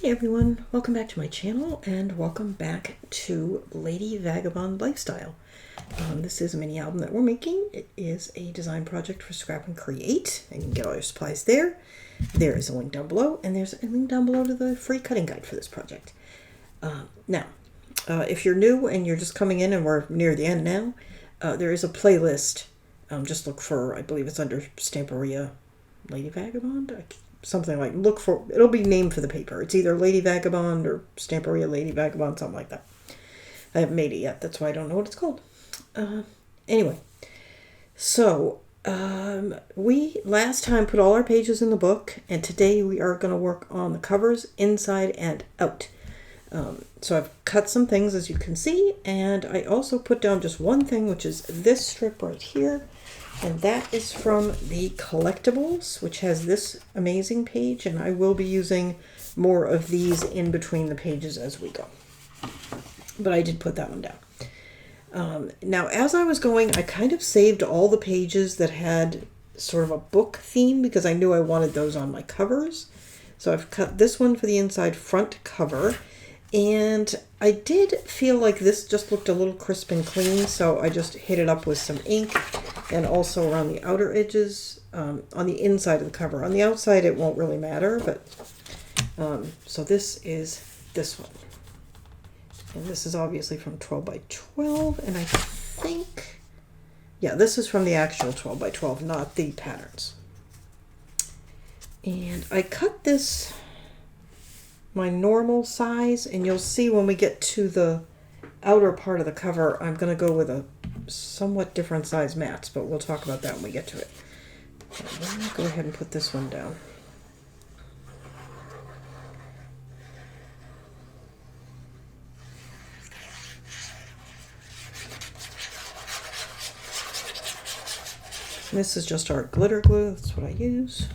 everyone, welcome back to my channel and welcome back to Lady Vagabond Lifestyle. This is a mini album that we're making. It is a design project for Scrap and Create, and you can get all your supplies there. There is a link down below, and there's a link down below to the free cutting guide for this project. Now, if you're new and you're just coming in and we're near the end now, there is a playlist. Just look for, I believe it's under Stamperia Lady Vagabond. Something like, look for, it'll be named for the paper. It's either Lady Vagabond or Stamperia Lady Vagabond, something like that. I haven't made it yet. That's why I don't know what it's called. Anyway, so we last time put all our pages in the book, and today we are going to work on the covers inside and out. So I've cut some things, as you can see, and I also put down just one thing, which is this strip right here. And that is from the collectibles, which has this amazing page, and I will be using more of these in between the pages as we go. But I did put that one down. Now, as I was going, I kind of saved all the pages that had sort of a book theme because I knew I wanted those on my covers. So I've cut this one for the inside front cover. And I did feel like this just looked a little crisp and clean, so I just hit it up with some ink and also around the outer edges on the inside of the cover. On the outside it won't really matter, but so this is this one. And this is obviously from 12 by 12, and I think, yeah, this is from the actual 12 by 12, not the patterns. And I cut this my normal size, and you'll see when we get to the outer part of the cover I'm going to go with a somewhat different size mats, but we'll talk about that when we get to it. I'm going to go ahead and put this one down. This is just our glitter glue. That's what I use.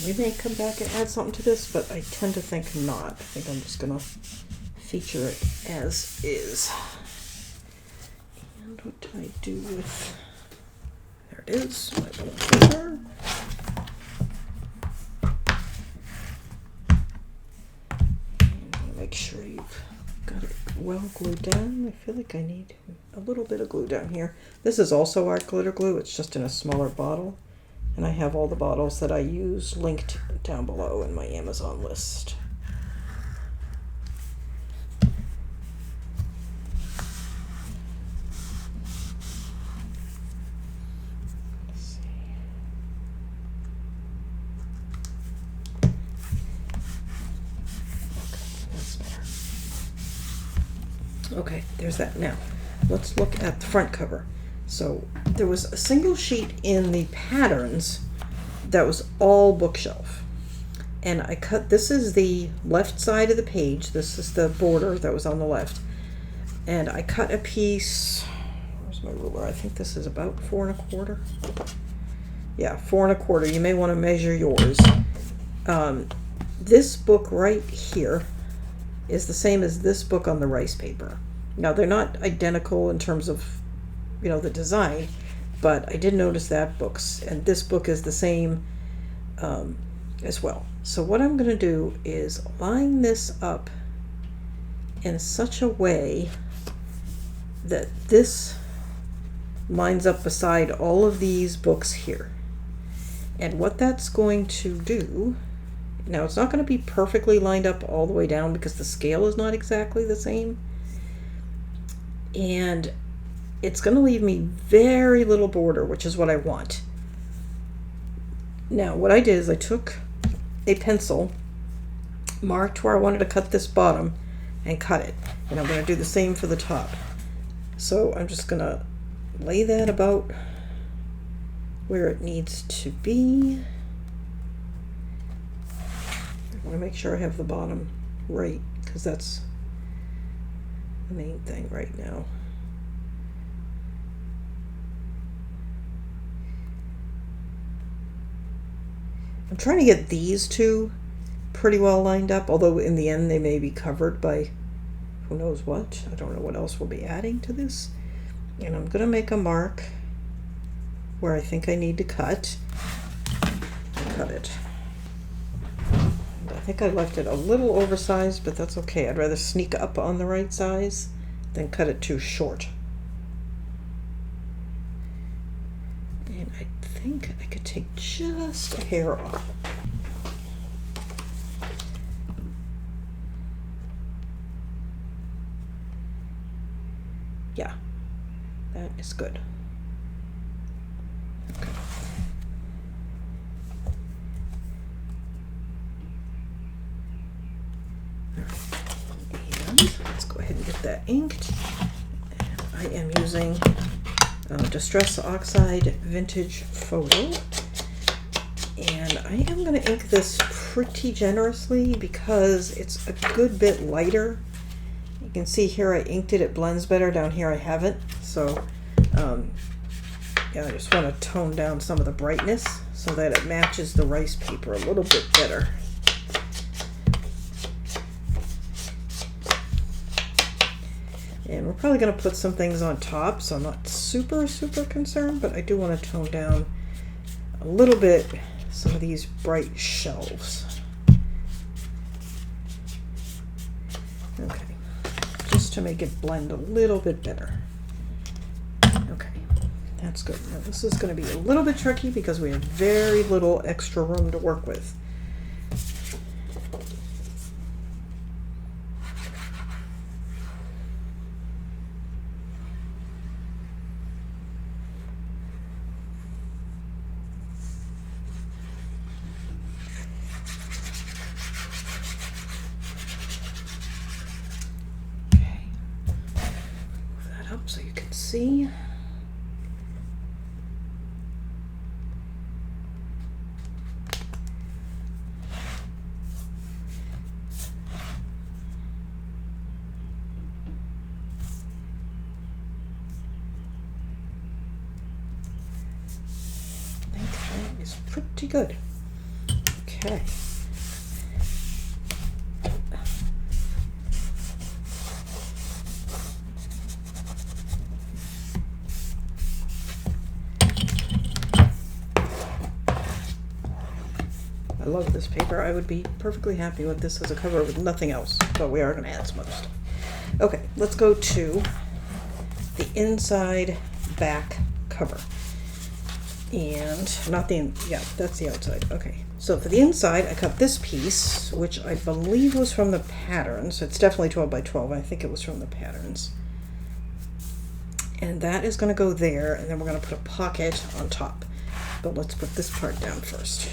We may come back and add something to this, but I tend to think not. I think I'm just going to feature it as is. And what do I do with... There it is, my little paper. And make sure you've got it well glued down. I feel like I need a little bit of glue down here. This is also art glitter glue. It's just in a smaller bottle. And I have all the bottles that I use linked down below in my Amazon list. Let's see. Okay, that's better. Okay, there's that. Now, let's look at the front cover. So there was a single sheet in the patterns that was all bookshelf. And I cut, this is the left side of the page. This is the border that was on the left. And I cut a piece, where's my ruler? I think this is about 4 1/4. Yeah, 4 1/4. You may want to measure yours. This book right here is the same as this book on the rice paper. Now they're not identical in terms of the design, but I did notice that books, and this book is the same as well. So what I'm going to do is line this up in such a way that this lines up beside all of these books here. And what that's going to do, now it's not going to be perfectly lined up all the way down because the scale is not exactly the same, and it's going to leave me very little border, which is what I want. Now, what I did is I took a pencil, marked where I wanted to cut this bottom, and cut it. And I'm going to do the same for the top. So I'm just going to lay that about where it needs to be. I want to make sure I have the bottom right, because that's the main thing right now. I'm trying to get these two pretty well lined up, although in the end they may be covered by who knows what. I don't know what else we'll be adding to this. And I'm going to make a mark where I think I need to cut. Cut it. And I think I left it a little oversized, but that's okay. I'd rather sneak up on the right size than cut it too short. And I think I could take just a hair off. Yeah, that is good. Okay. And let's go ahead and get that inked. And I am using Distress Oxide Vintage Photo. And I am going to ink this pretty generously because it's a good bit lighter. You can see here I inked it, it blends better. Down here I haven't. So yeah, I just want to tone down some of the brightness so that it matches the rice paper a little bit better. And we're probably going to put some things on top, so I'm not super concerned, but I do want to tone down a little bit some of these bright shelves. Okay, just to make it blend a little bit better. Okay, that's good. Now this is going to be a little bit tricky because we have very little extra room to work with. So you can see. I think that is pretty good. Okay. I love this paper. I would be perfectly happy with this as a cover with nothing else, but we are going to add some other stuff. Okay, let's go to the inside back cover. And not the, yeah, that's the outside. Okay, so for the inside, I cut this piece, which I believe was from the patterns. It's definitely 12 by 12. I think it was from the patterns. And that is going to go there, and then we're going to put a pocket on top. But let's put this part down first.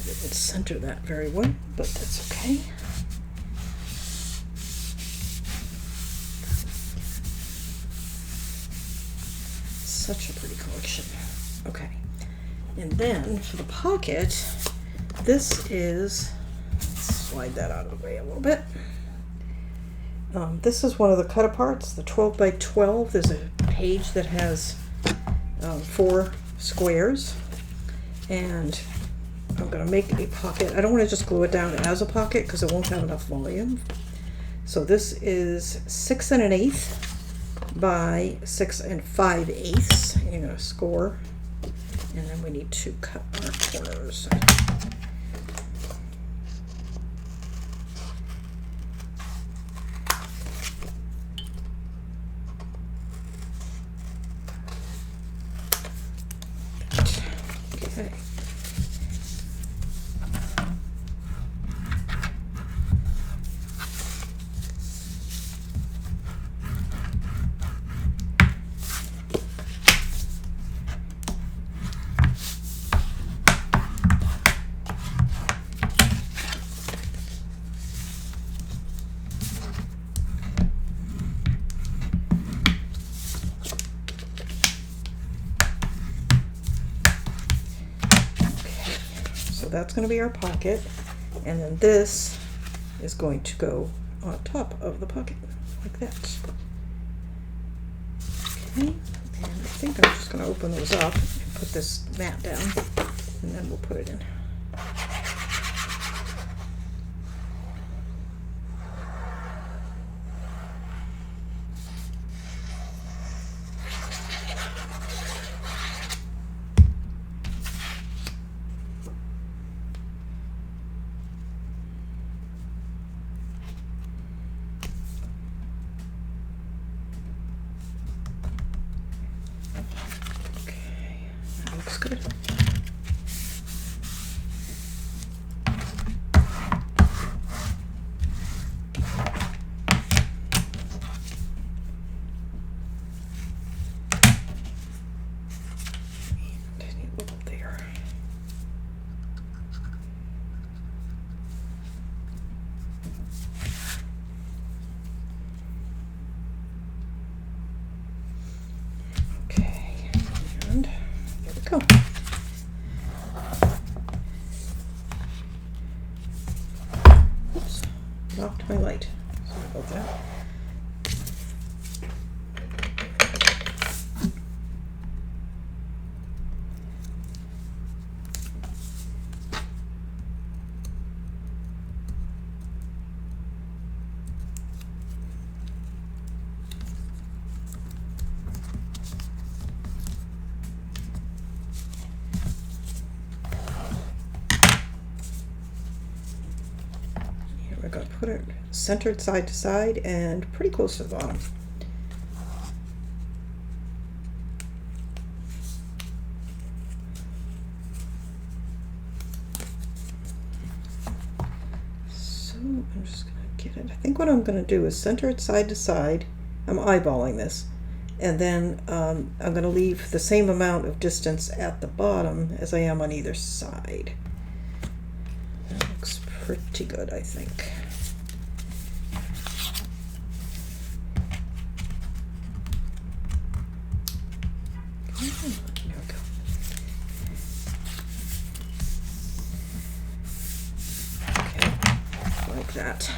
Didn't center that very well, but that's okay. Such a pretty collection. Okay, and then for the pocket, this is, let's slide that out of the way a little bit. This is one of the cut aparts, the 12 by 12. There's a page that has 4 squares, and I'm going to make a pocket. I don't want to just glue it down as a pocket because it won't have enough volume. So this is 6 1/8 by 6 5/8. And you're going to score, and then we need to cut our corners. Okay. that's going to be our pocket, and then this is going to go on top of the pocket like that. Okay, and I think I'm just going to open those up and put this mat down, and then we'll put it in. Looks good. And a little there. Okay, and there we go. Oops, knocked my light. Sorry about that. We're going to put it centered side to side and pretty close to the bottom. So I'm just going to get it. I think what I'm going to do is center it side to side. I'm eyeballing this. And then I'm going to leave the same amount of distance at the bottom as I am on either side. That looks pretty good, I think. There we go. Okay, like that.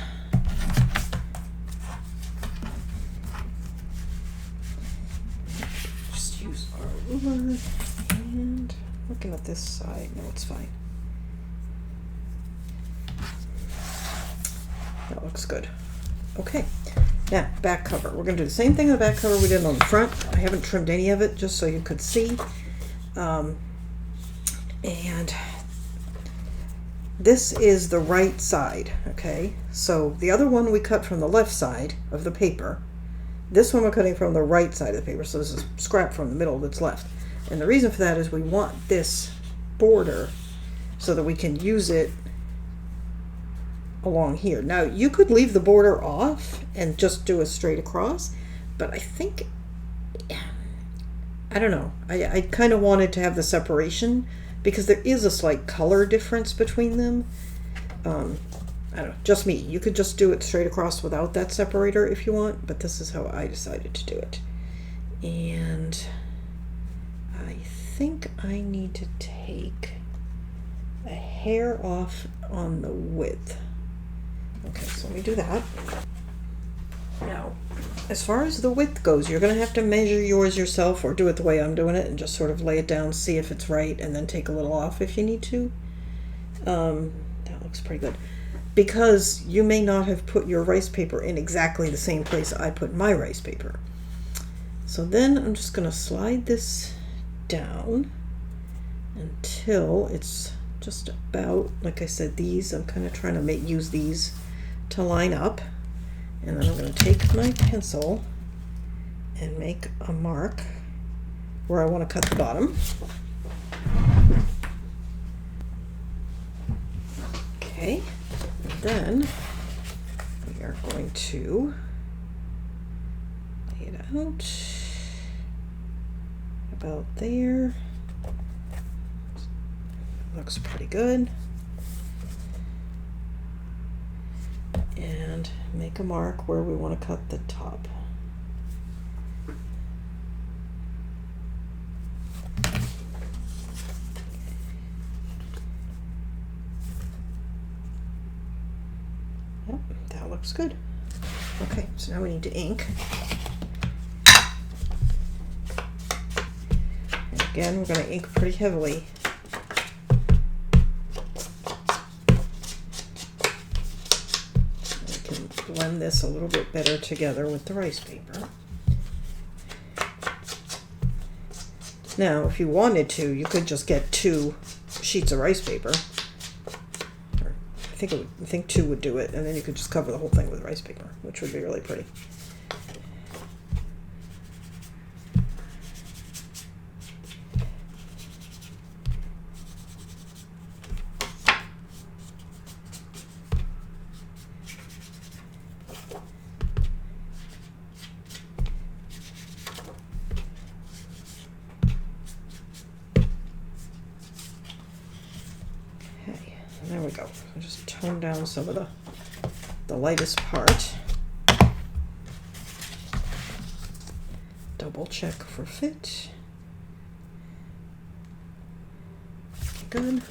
Just use our ruler and looking at this side. No, it's fine. That looks good. Okay, now back cover. We're going to do the same thing on the back cover we did on the front. I haven't trimmed any of it just so you could see. And this is the right side, okay? So the other one we cut from the left side of the paper. This one we're cutting from the right side of the paper, so this is scrap from the middle that's left. And the reason for that is we want this border so that we can use it along here. Now you could leave the border off and just do a straight across, but I think, I don't know, I kind of wanted to have the separation because there is a slight color difference between them. I don't know, just me. You could just do it straight across without that separator if you want, but this is how I decided to do it. And I think I need to take a hair off on the width. Okay, so let me do that. Now, as far as the width goes, you're going to have to measure yours yourself or do it the way I'm doing it and just sort of lay it down, see if it's right, and then take a little off if you need to. That looks pretty good. Because you may not have put your rice paper in exactly the same place I put my rice paper. So then I'm just going to slide this down until it's just about, like I said, these, I'm kind of trying to use these to line up, and then I'm going to take my pencil and make a mark where I want to cut the bottom. Okay, and then we are going to lay it out about there. Looks pretty good. And make a mark where we want to cut the top. looks good. Okay, so now we need to ink. And again, we're going to ink pretty heavily. We can blend this a little bit better together with the rice paper. Now, if you wanted to, you could just get 2 sheets of rice paper. I think 2 would do it, and then you could just cover the whole thing with rice paper, which would be really pretty. There we go. I'll just tone down some of the lightest part. Double check for fit. Good.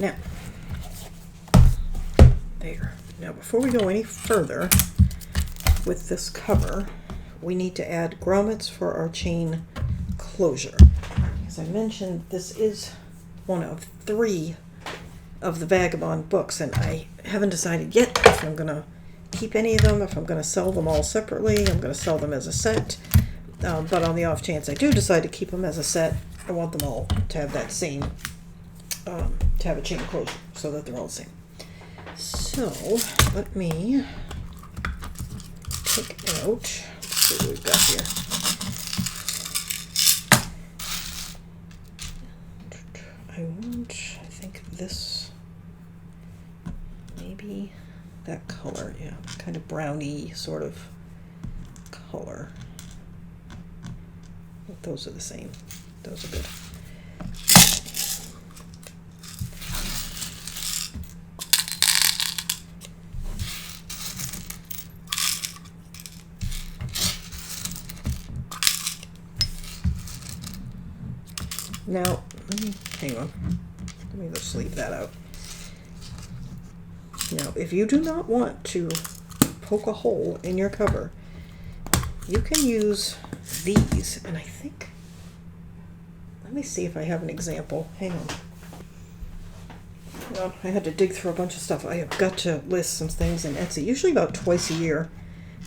Now, there. Now, before we go any further with this cover, we need to add grommets for our chain closure. As I mentioned, this is one of 3 of the Vagabond books, and I haven't decided yet if I'm going to keep any of them, if I'm going to sell them all separately. I'm going to sell them as a set, but on the off chance I do decide to keep them as a set, I want them all to have that same to have a chain closure so that they're all the same. So let me take out, let's see what we've got here. I think this, maybe that color, yeah, kind of browny sort of color. I think those are the same. Those are good. Now, hang on. Let me just leave that out. Now, if you do not want to poke a hole in your cover, you can use these, and I think, let me see if I have an example. Hang on. Well, I had to dig through a bunch of stuff. I have got to list some things in Etsy. Usually about twice a year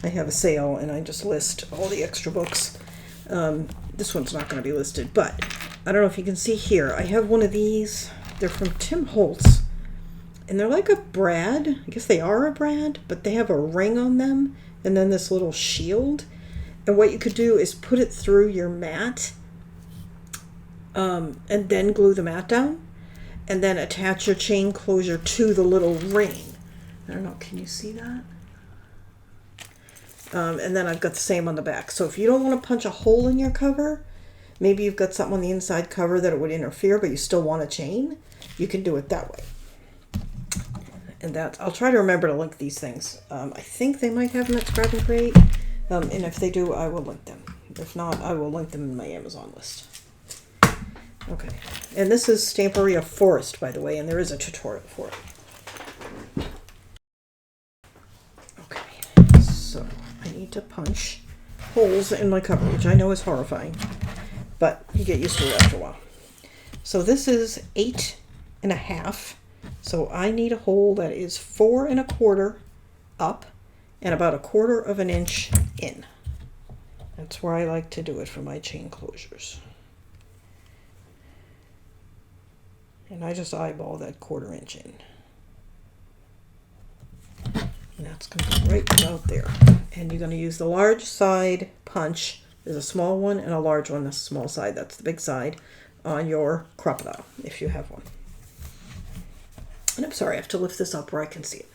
I have a sale, and I just list all the extra books. This one's not going to be listed, but I don't know if you can see here. I have one of these. They're from Tim Holtz, and they're like a brad. I guess they are a brad, but they have a ring on them and then this little shield. And what you could do is put it through your mat and then glue the mat down and then attach your chain closure to the little ring. I don't know, can you see that? And then I've got the same on the back. So if you don't want to punch a hole in your cover, maybe you've got something on the inside cover that it would interfere, but you still want a chain, you can do it that way. And that, I'll try to remember to link these things. I think they might have them at Scrap and Create, and if they do, I will link them. If not, I will link them in my Amazon list. Okay, and this is Stamperia Forest, by the way, and there is a tutorial for it. Okay, so I need to punch holes in my cover, which I know is horrifying, but you get used to it after a while. So this is 8.5. So I need a hole that is 4 1/4 up and about 1/4 of an inch in. Now That's where I like to do it for my chain closures. And I just eyeball that 1/4 inch in. And that's going to go right about there. And you're going to use the large side punch. There's a small one and a large one. The small side, that's the big side, on your crocodile, if you have one. And I'm sorry, I have to lift this up where I can see it.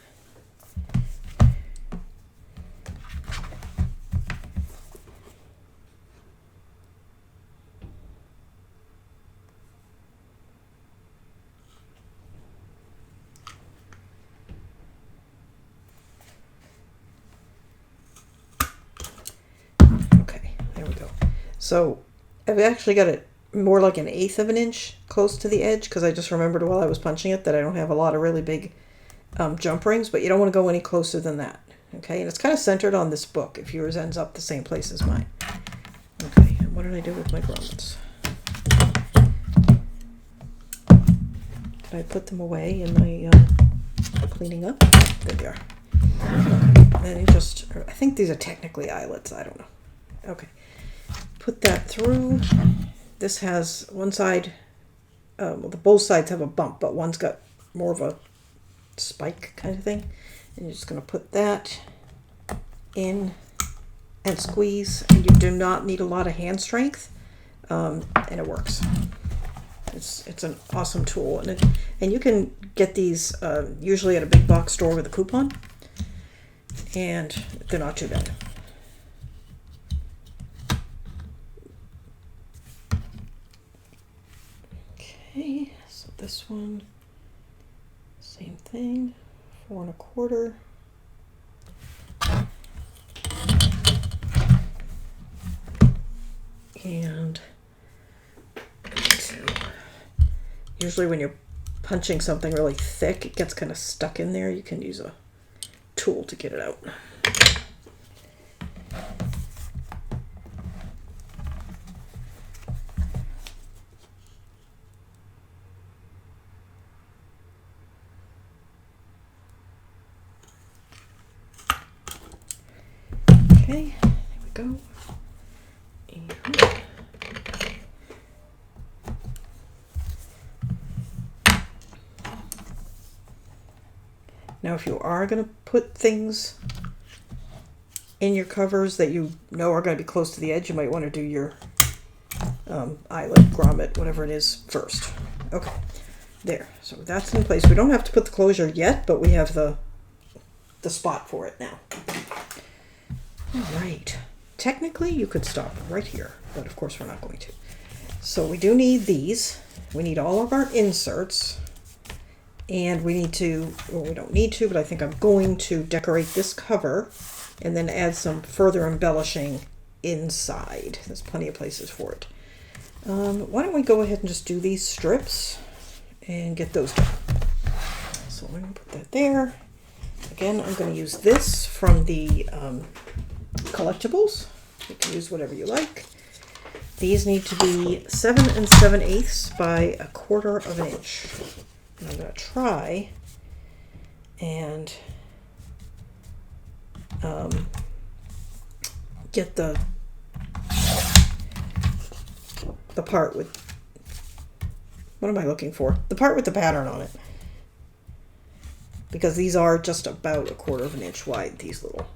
So I've actually got it more like 1/8 of an inch close to the edge, because I just remembered while I was punching it that I don't have a lot of really big jump rings, but you don't want to go any closer than that. Okay, and it's kind of centered on this book if yours ends up the same place as mine. Okay, and what did I do with my grommets? Did I put them away in my cleaning up? There they are. And then you just, I think these are technically eyelets, I don't know. Okay. Put that through. This has one side, well, both sides have a bump, but one's got more of a spike kind of thing. And you're just going to put that in and squeeze. And you do not need a lot of hand strength, and it works. It's an awesome tool, and you can get these usually at a big box store with a coupon, and they're not too bad. Okay, so this one, same thing, 4 1/4. And 2. Usually when you're punching something really thick, it gets kind of stuck in there. You can use a tool to get it out. Okay, there we go. And now if you are going to put things in your covers that you know are going to be close to the edge, you might want to do your eyelet, grommet, whatever it is, first. Okay, there. So that's in place. We don't have to put the closure yet, but we have the spot for it now. All right. Technically, you could stop right here, but of course we're not going to. So we do need these. We need all of our inserts, and we need to, well, we don't need to, but I think I'm going to decorate this cover and then add some further embellishing inside. There's plenty of places for it. Why don't we go ahead and just do these strips and get those done. So I'm going to put that there. Again, I'm going to use this from the collectibles. You can use whatever you like. These need to be 7 7/8 by 1/4 of an inch. And I'm going to try and get the part with, what am I looking for? The part with the pattern on it. Because these are just about 1/4 of an inch wide, these little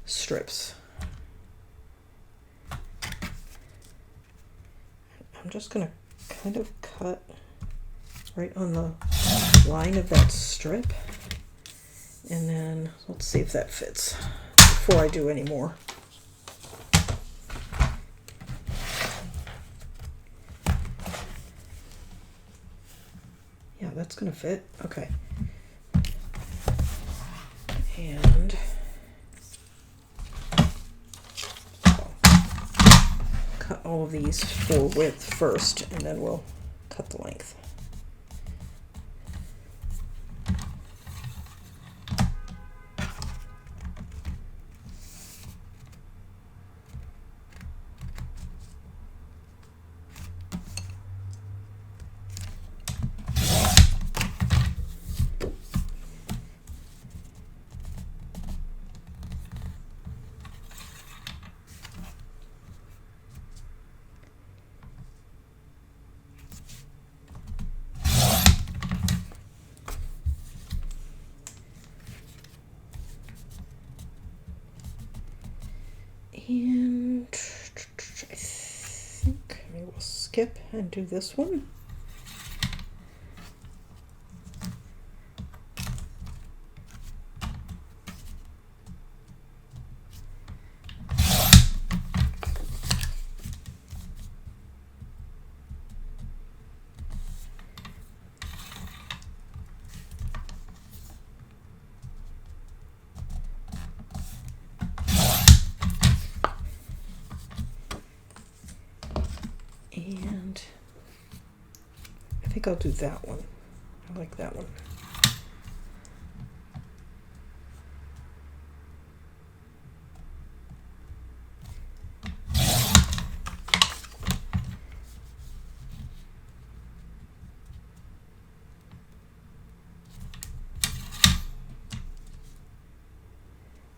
strips. I'm just going to kind of cut right on the line of that strip, and then let's see if that fits before I do any more. Yeah, that's going to fit. Okay. And cut all of these for width first, and then we'll cut the length. skip and do this one. And I think I'll do that one. I like that one.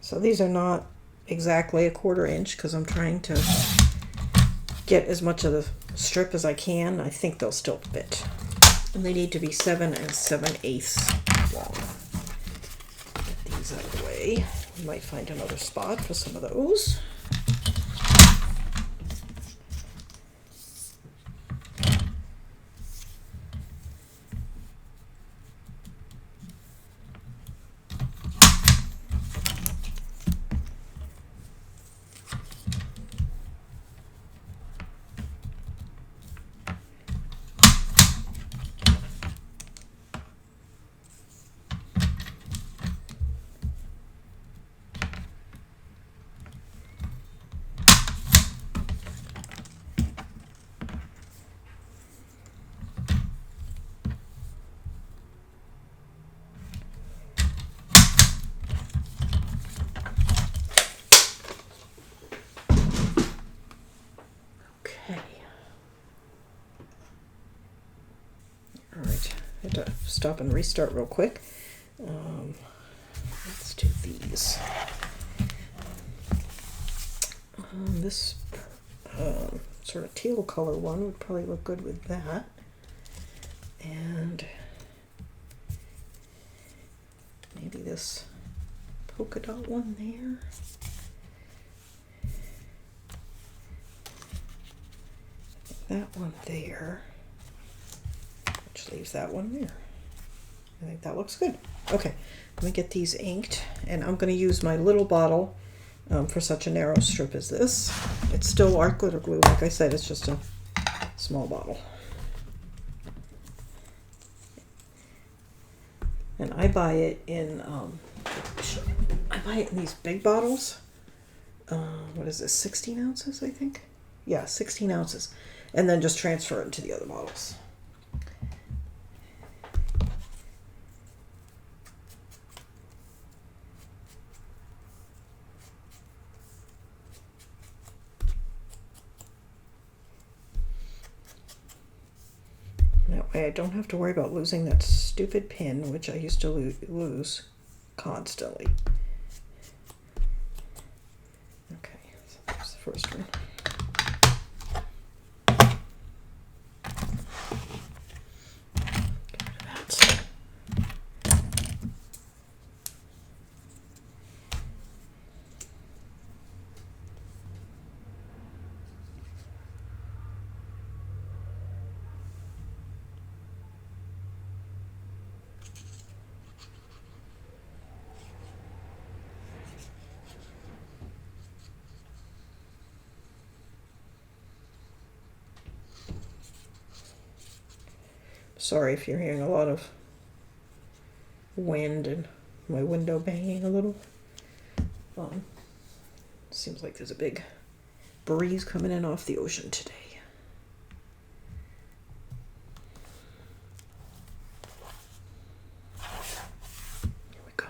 So these are not exactly a 1/4 inch because I'm trying to get as much of the strip as I can. I think they'll still fit. And they need to be 7 7/8 long. Get these out of the way. We might find another spot for some of those. To stop and restart real quick. Let's do these. This sort of teal color one would probably look good with that. And maybe this polka dot one there. That one there. Leaves that one there. I think that looks good. Okay, let me get these inked, and I'm going to use my little bottle for such a narrow strip as this. It's still art glitter glue, like I said, it's just a small bottle. And I buy it in these big bottles. What is this, 16 ounces, I think? Yeah, 16 ounces. And then just transfer it into the other bottles. That way I don't have to worry about losing that stupid pin, which I used to lose constantly. Okay, so that's the first one. Get rid of that. Sorry if you're hearing a lot of wind and my window banging a little. Seems like there's a big breeze coming in off the ocean today. Here we go.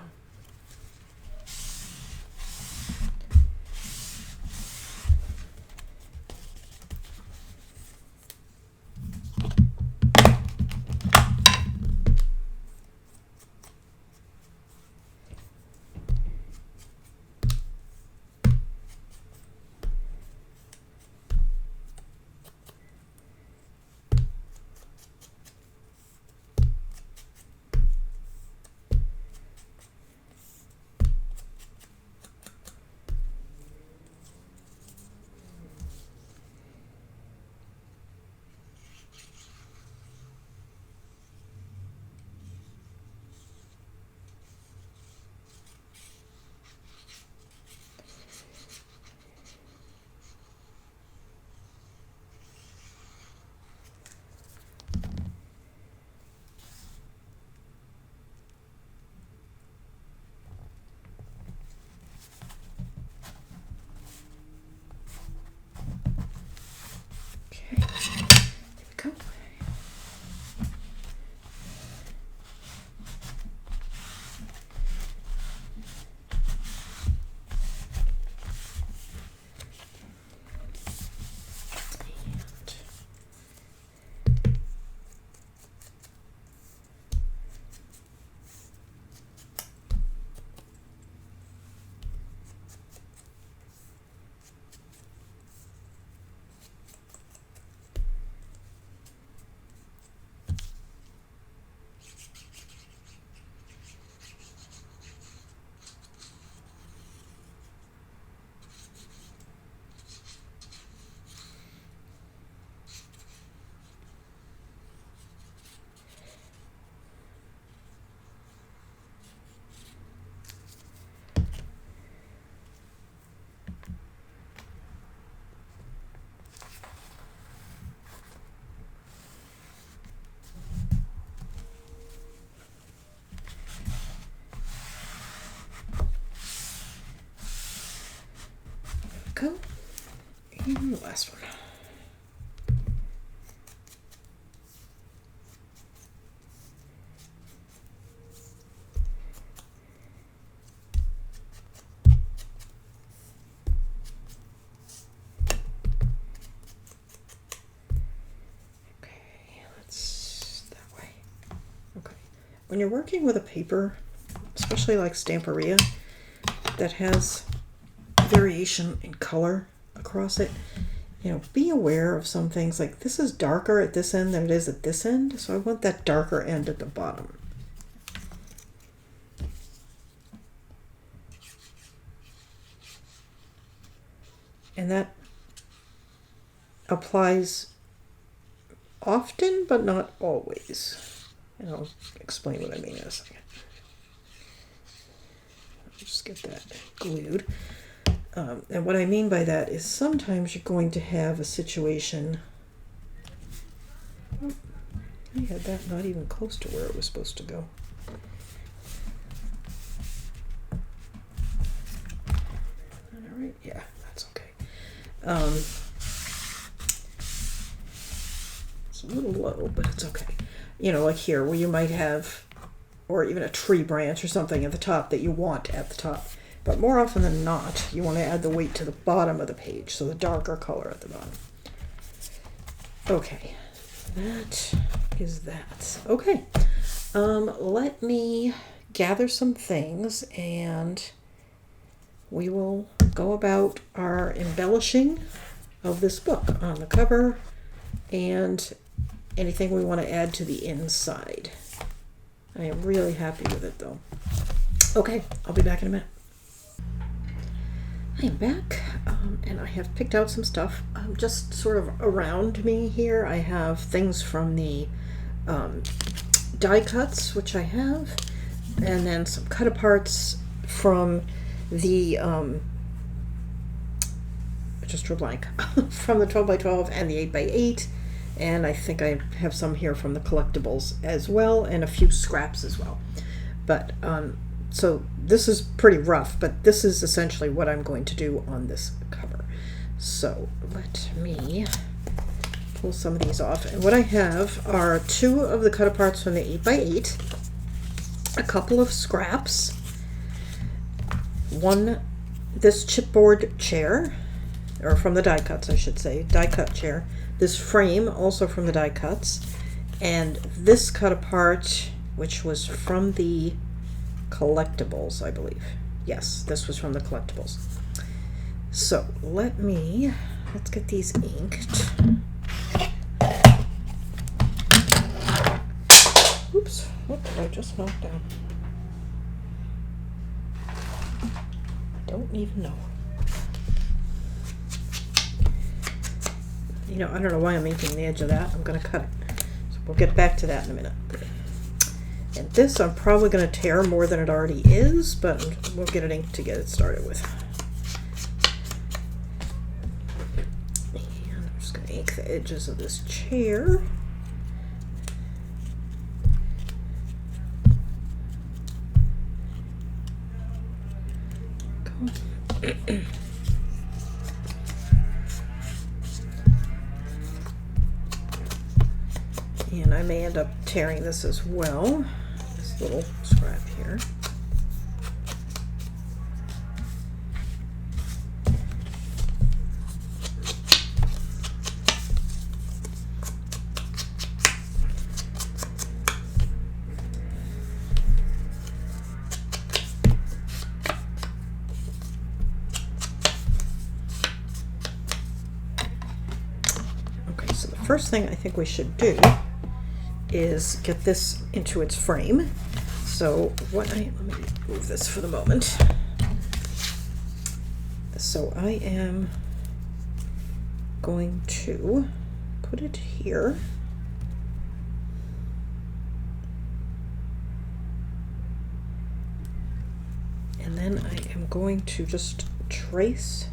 And the last one. When you're working with a paper, especially like Stamperia, that has variation in color across it, you know, be aware of some things. Like this is darker at this end than it is at this end, so I want that darker end at the bottom. And that applies often, but not always. And I'll explain what I mean in a second. I'll just get that glued. And what I mean by that is sometimes you're going to have a situation. Oh, I had that not even close to where it was supposed to go. All right, yeah, that's okay. It's a little low, but it's okay. You know, like here where you might have, or even a tree branch or something at the top that you want at the top. But more often than not, you want to add the weight to the bottom of the page, so the darker color at the bottom. Okay, that is that. Okay, let me gather some things and we will go about our embellishing of this book on the cover and anything we want to add to the inside. I am really happy with it though. Okay, I'll be back in a minute. I am back and I have picked out some stuff just sort of around me here. I have things from the die cuts, which I have, and then some cut aparts from the I just drew a blank from the 12x12 and the 8x8. And I think I have some here from the collectibles as well, and a few scraps as well. But so this is pretty rough, but this is essentially what I'm going to do on this cover. So let me pull some of these off. And what I have are 2 of the cut aparts from the 8x8, a couple of scraps, this chipboard chair, or from the die cuts I should say, die cut chair, this frame also from the die cuts, and this cut apart which was from the collectibles, I believe. Yes, this was from the collectibles. So let's get these inked. Oops, what did I just knock down? I don't even know. You know, I don't know why I'm inking the edge of that. I'm going to cut it. So we'll get back to that in a minute. And this I'm probably going to tear more than it already is, but we'll get it inked to get it started with. And I'm just going to ink the edges of this chair. And I may end up tearing this as well, this little scrap here. Okay, so the first thing I think we should do is get this into its frame. So let me move this for the moment. So I am going to put it here. And then I am going to just trace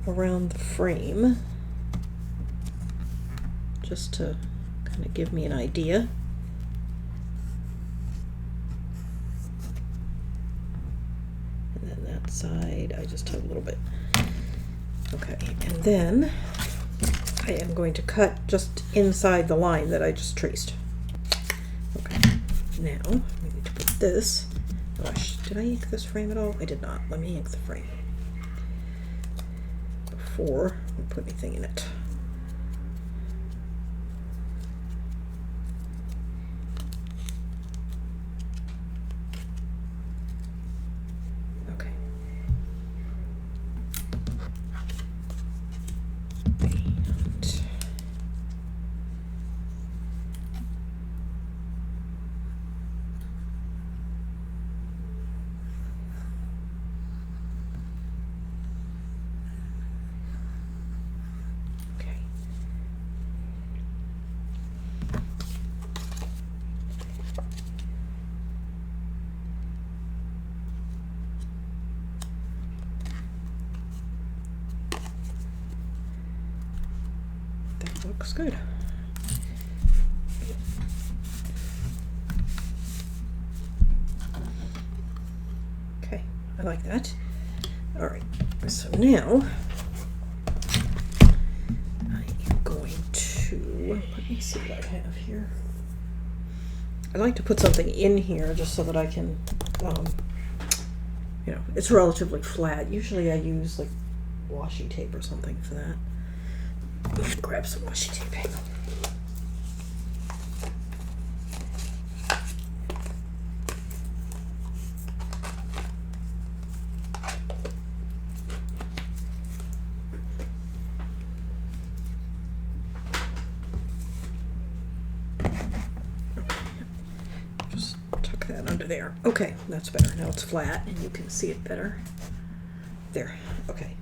around the frame just to kind of give me an idea. And then that side, I just have a little bit Okay, and then I am going to cut just inside the line that I just traced. Okay, now we need to put this. Gosh, did I ink this frame at all? I did not. Let me ink the frame before we put anything in it. Okay. And okay. That looks good. Okay, I like that. All right, so now I am going to, let me see what I have here. I like to put something in here just so that I can, you know, it's relatively flat. Usually I use like washi tape or something for that. Let's grab some washi tape. Hang on. Just tuck that under there. Okay, that's better. Now it's flat and you can see it better. There. Okay.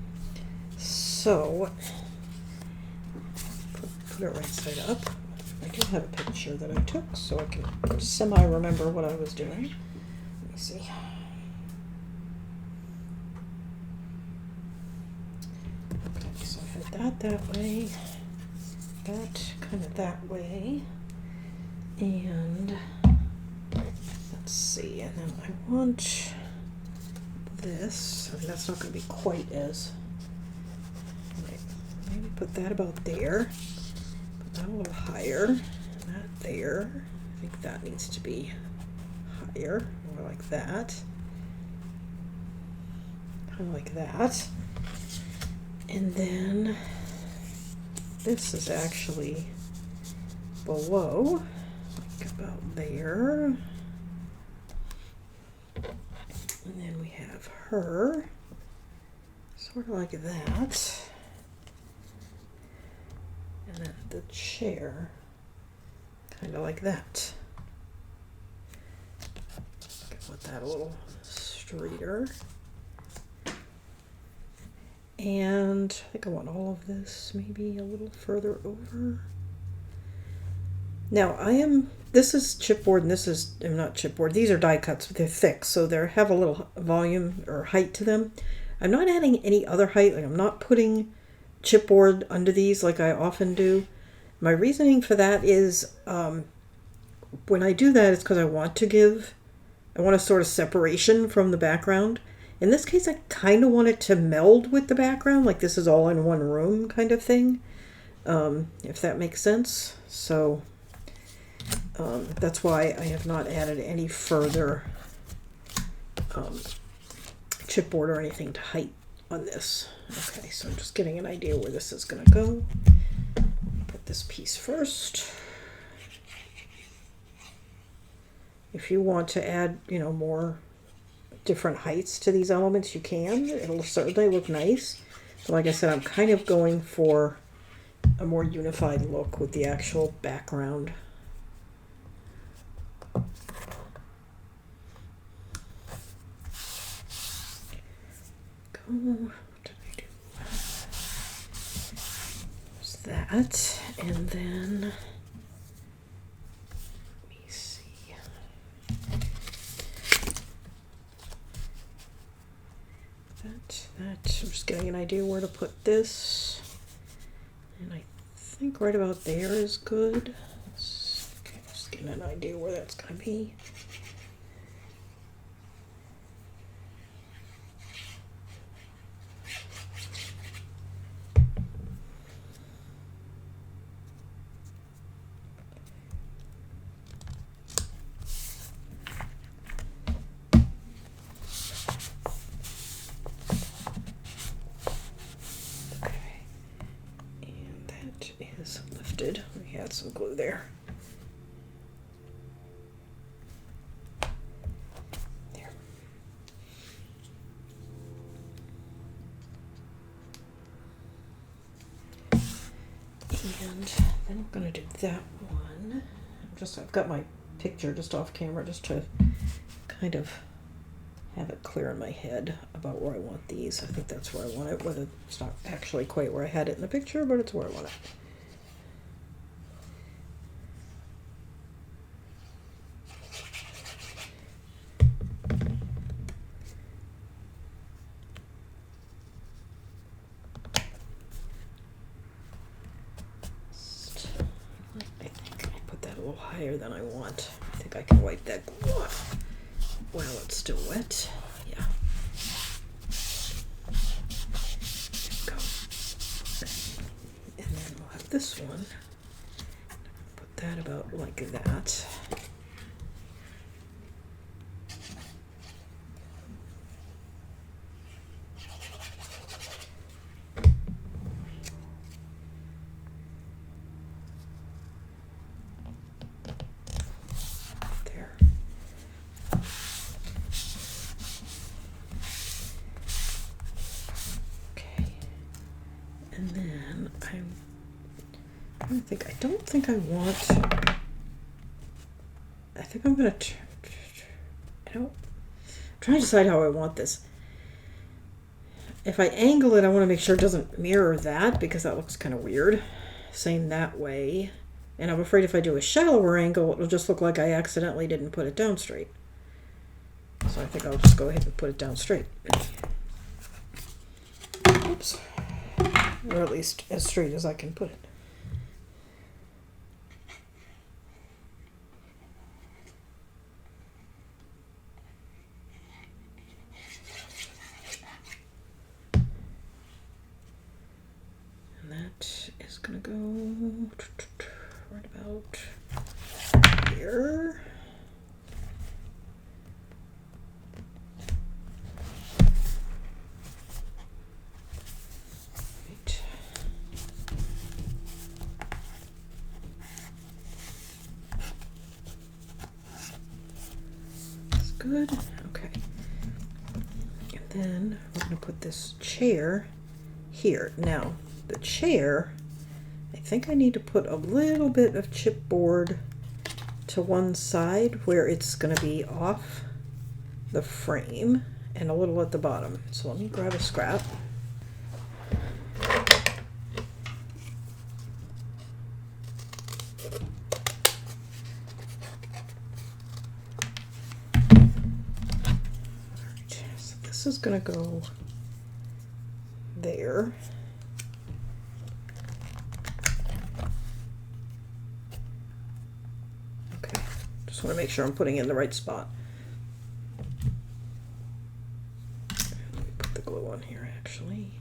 So put it right side up. I do have a picture that I took so I can semi-remember what I was doing. Let me see. Okay, so I had that way, that kind of that way, and let's see, and then I want this. I mean, that's not going to be quite as, right, maybe put that about there. That a little higher, that there. I think that needs to be higher, more like that. Kind of like that. And then this is actually below, like about there. And then we have her, sort of like that. And then the chair, kind of like that. Put that a little straighter. And I think I want all of this maybe a little further over. Now this is chipboard and this is, not chipboard, these are die cuts, but they're thick, so they have a little volume or height to them. I'm not adding any other height, like I'm not putting chipboard under these like I often do. My reasoning for that is when I do that, it's because I want a sort of separation from the background. In this case, I kind of want it to meld with the background, like this is all in one room kind of thing, if that makes sense. So that's why I have not added any further chipboard or anything to height on this. Okay, so I'm just getting an idea where this is going to go. Put this piece first. If you want to add, you know, more different heights to these elements, you can. It'll certainly look nice. But like I said, I'm kind of going for a more unified look with the actual background. What did I do? There's that, and then let me see. That. I'm just getting an idea where to put this, and I think right about there is good. Okay, just getting an idea where that's going to be. is lifted. We had some glue there. There. And then I'm gonna do that one. I've got my picture just off camera just to kind of have it clear in my head about where I want these. I think that's where I want it, whether it's not actually quite where I had it in the picture, but it's where I want it. I think I put that a little higher than I want. I think I can wipe that glue off while it's still wet. Yeah. There we go. And then we'll have this one. Put that about like that. And then I think I'm gonna, I'm trying to decide how I want this. If I angle it, I want to make sure it doesn't mirror that because that looks kind of weird. Same that way. And I'm afraid if I do a shallower angle, it'll just look like I accidentally didn't put it down straight. So I think I'll just go ahead and put it down straight. Oops. Or at least as straight as I can put it. And that is going to go right about here. Good. Okay. And then we're going to put this chair here. Now, the chair, I think I need to put a little bit of chipboard to one side where it's going to be off the frame and a little at the bottom. So let me grab a scrap. This is going to go there. Okay, just want to make sure I'm putting it in the right spot. Let me put the glue on here actually.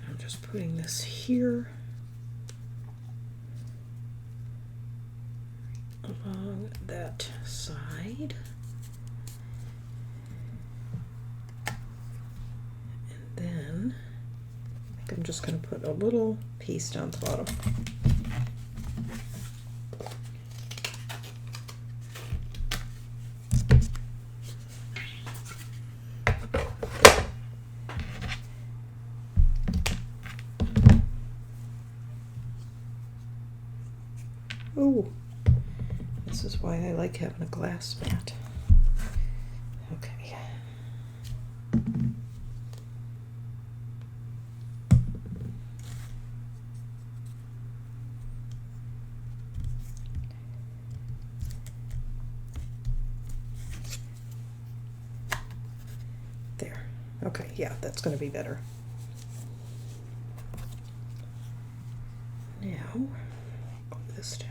I'm just putting this here. Along that side. And then I think I'm just going to put a little piece down the bottom. Oh. This is why I like having a glass mat. Okay. There. Okay, yeah, that's going to be better. Now, glue this down.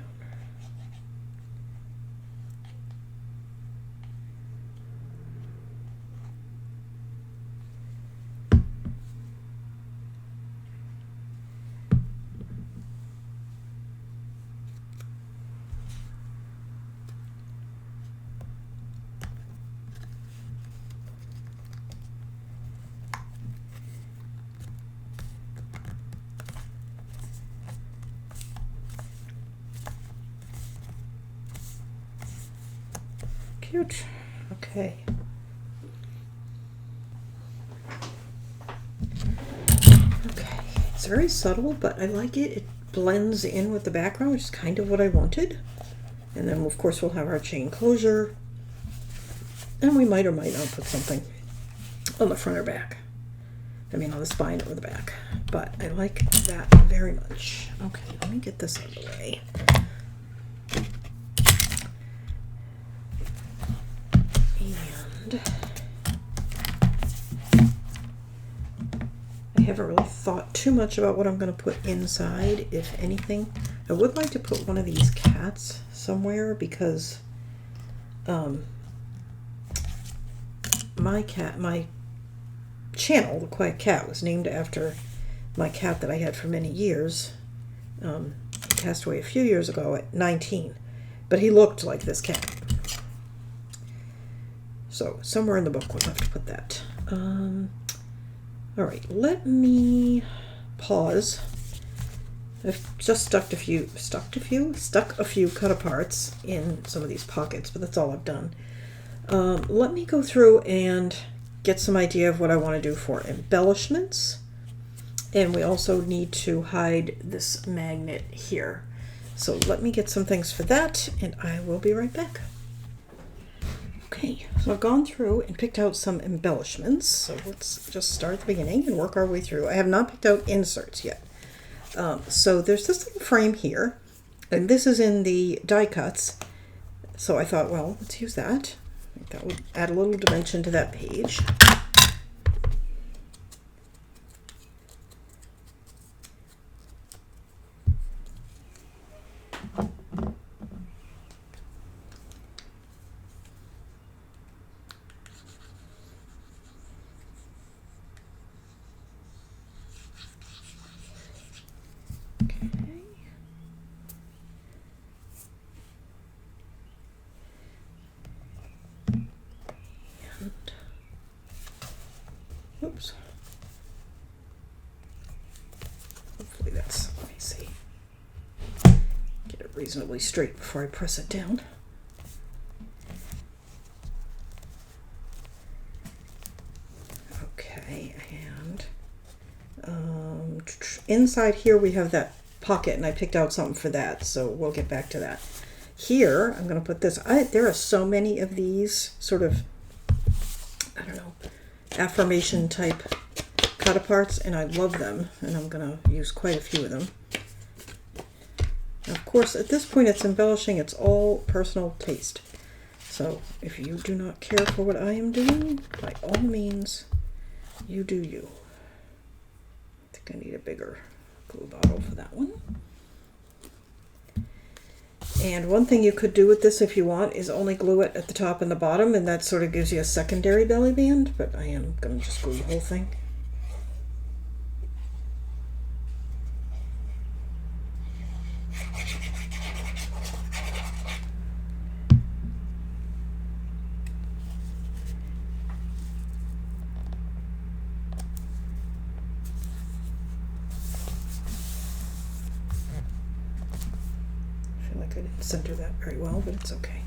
cute. Okay. Okay, it's very subtle, but I like it. It blends in with the background, which is kind of what I wanted. And then, of course, we'll have our chain closure. And we might or might not put something on the front or back. I mean, on the spine or the back. But I like that very much. Okay, let me get this out of the way. And I haven't really thought too much about what I'm going to put inside, if anything. I would like to put one of these cats somewhere because my channel, The Quiet Cat, was named after my cat that I had for many years. He passed away a few years ago at 19, but he looked like this cat. So somewhere in the book we'll have to put that. All right, let me pause. I've just stuck a few cut aparts in some of these pockets, but that's all I've done. Let me go through and get some idea of what I want to do for embellishments. And we also need to hide this magnet here. So let me get some things for that, and I will be right back. Okay, so I've gone through and picked out some embellishments. So let's just start at the beginning and work our way through. I have not picked out inserts yet. So there's this little frame here, and this is in the die cuts. So I thought, well, let's use that. I think that would add a little dimension to that page. Oops. Hopefully that's, let me see. Get it reasonably straight before I press it down. Okay, and inside here we have that pocket, and I picked out something for that, so we'll get back to that. Here, I'm going to put this. There are so many of these sort of, I don't know, affirmation type cut aparts, and I love them, and I'm going to use quite a few of them. Now, of course, at this point it's embellishing, it's all personal taste. So if you do not care for what I am doing, by all means, you do you. I think I need a bigger glue bottle for that one. And one thing you could do with this if you want is only glue it at the top and the bottom, and that sort of gives you a secondary belly band, but I am going to just glue the whole thing. I didn't center that very well, but it's okay.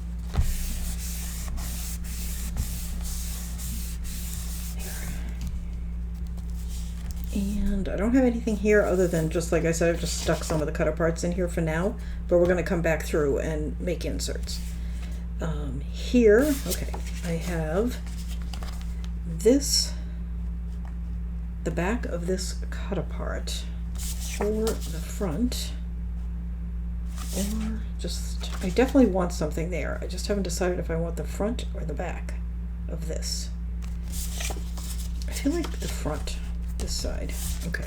And I don't have anything here other than, just like I said, I've just stuck some of the cut aparts in here for now, but we're going to come back through and make inserts. Here, okay, I have this, the back of this cut apart for the front. Or just, I definitely want something there. I just haven't decided if I want the front or the back of this. I feel like the front, this side. Okay.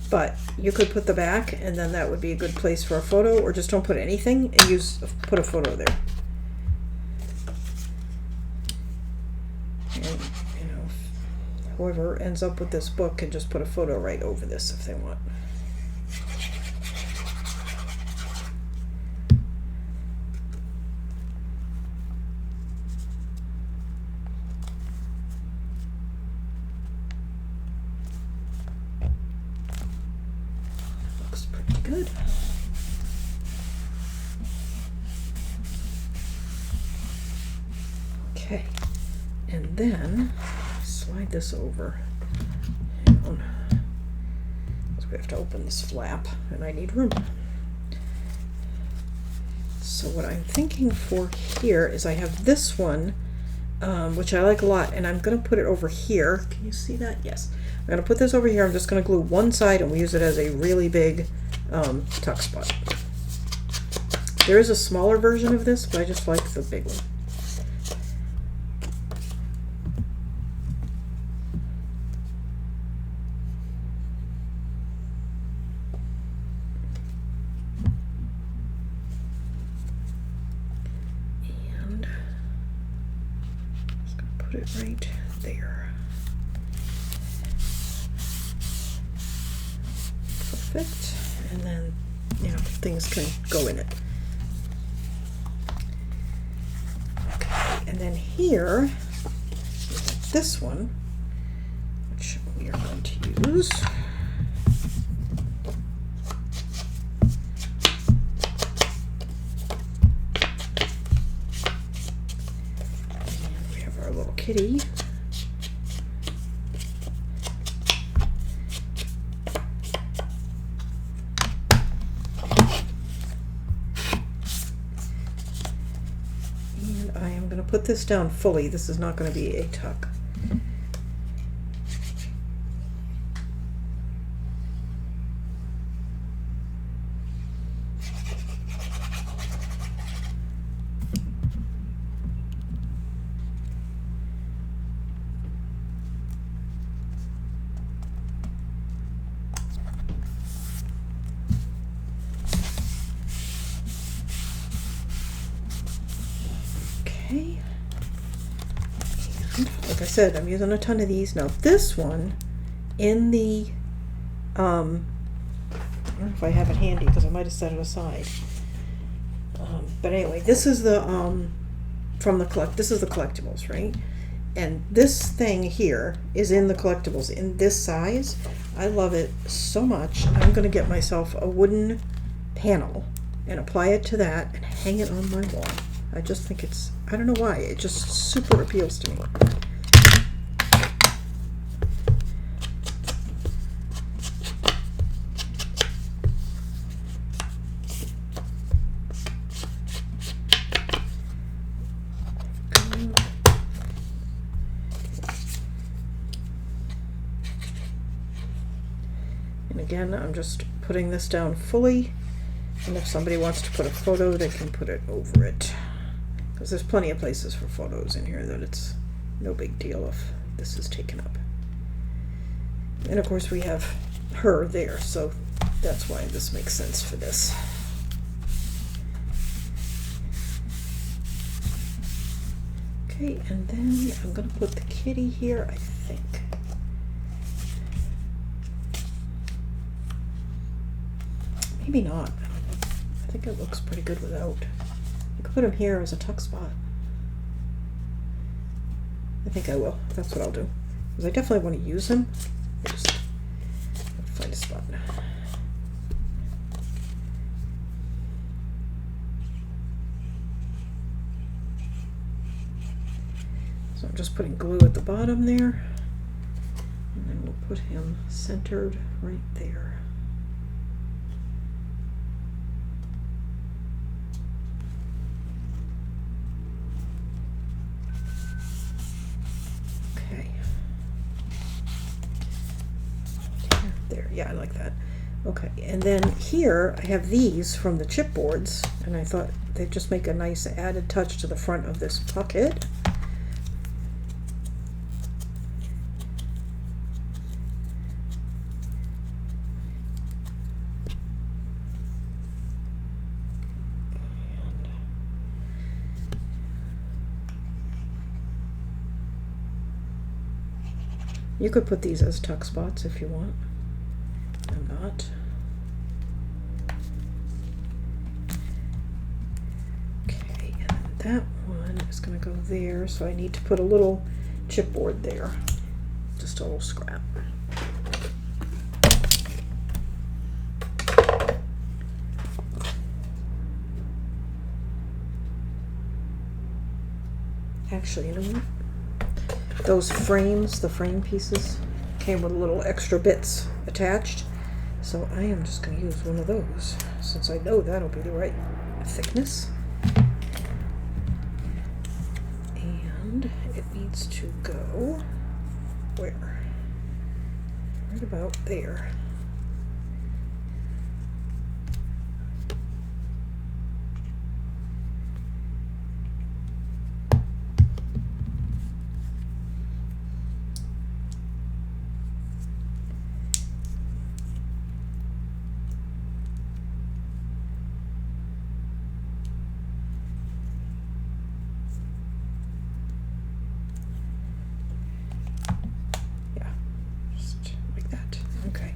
But you could put the back, and then that would be a good place for a photo, or just don't put anything and put a photo there. And, whoever ends up with this book can just put a photo right over this if they want. Looks pretty good. Okay, and then slide this over. Hang on. So we have to open this flap, and I need room. So what I'm thinking for here is I have this one, which I like a lot, and I'm going to put it over here. Can you see that? Yes. I'm going to put this over here. I'm just going to glue one side, and we use it as a really big tuck spot. There is a smaller version of this, but I just like the big one. And just going to put it right there. Perfect. And then, you know, things can go in it. And then here, we have this one, which we are going to use. And we have our little kitty. Put this down fully. This is not going to be a tuck. Okay. Like I said, I'm using a ton of these. Now this one in the I don't know if I have it handy because I might have set it aside. But anyway, this is the this is the collectibles, right? And this thing here is in the collectibles in this size. I love it so much. I'm going to get myself a wooden panel and apply it to that and hang it on my wall. I just think it's, I don't know why, it just super appeals to me. And again, I'm just putting this down fully, and if somebody wants to put a photo, they can put it over it. Because there's plenty of places for photos in here that it's no big deal if this is taken up. And of course we have her there, so that's why this makes sense for this. Okay, and then I'm going to put the kitty here, I think. Maybe not. I think it looks pretty good without. I could put him here as a tuck spot. I think I will. That's what I'll do. Because I definitely want to use him. I just have to find a spot now. So I'm just putting glue at the bottom there. And then we'll put him centered right there. There, yeah, I like that. Okay, and then here I have these from the chipboards, and I thought they'd just make a nice added touch to the front of this pocket. You could put these as tuck spots if you want. I'm not. Okay, and that one is going to go there, so I need to put a little chipboard there. Just a little scrap. Actually, you know what? Those frames, the frame pieces, came with little extra bits attached. So I am just going to use one of those, since I know that'll be the right thickness. And it needs to go where? Right about there. Okay.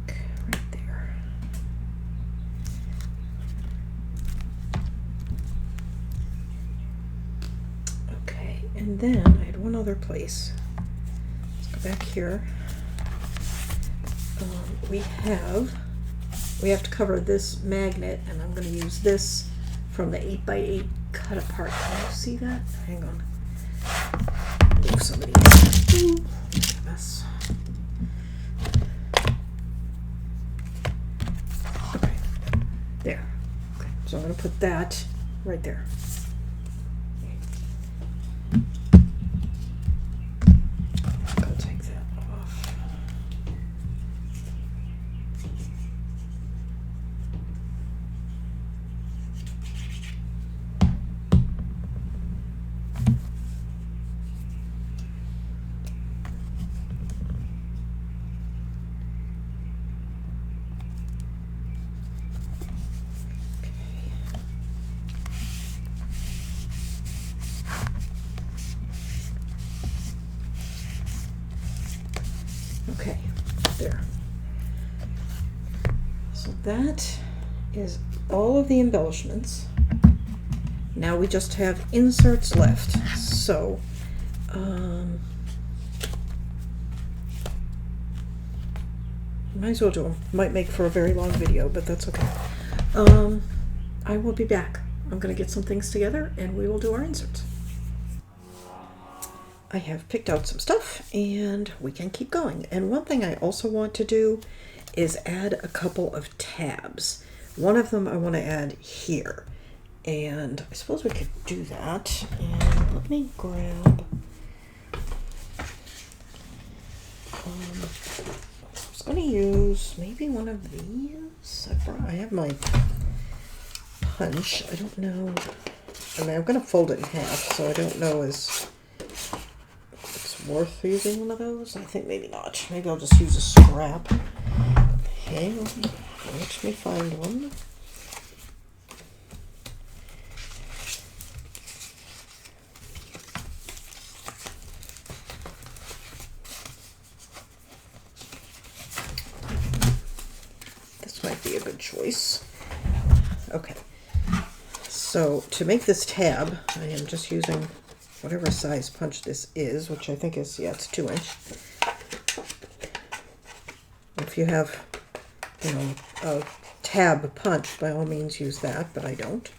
Okay, right there. Okay, and then I had one other place. Let's go back here. We have to cover this magnet, and I'm going to use this from the 8x8 cut apart. Can you see that? Hang on. Move some of these. Ooh, a mess. Okay, there. Okay, so I'm going to put that right there. I'll take that off. Okay, there. So that is all of the embellishments. Now we just have inserts left. So, might as well do them. Might make for a very long video, but that's okay. I will be back. I'm going to get some things together and we will do our inserts. I have picked out some stuff and we can keep going. And one thing I also want to do is add a couple of tabs. One of them I want to add here. And I suppose we could do that. And let me grab... I was going to use maybe one of these. I have my punch. I don't know. I mean, I'm going to fold it in half, so I don't know as... worth using one of those? I think maybe not. Maybe I'll just use a scrap. Okay, let me find one. This might be a good choice. Okay, so to make this tab, I am just using whatever size punch this is, which I think is, yeah, it's 2-inch. If you have, you know, a tab punch, by all means use that, but I don't.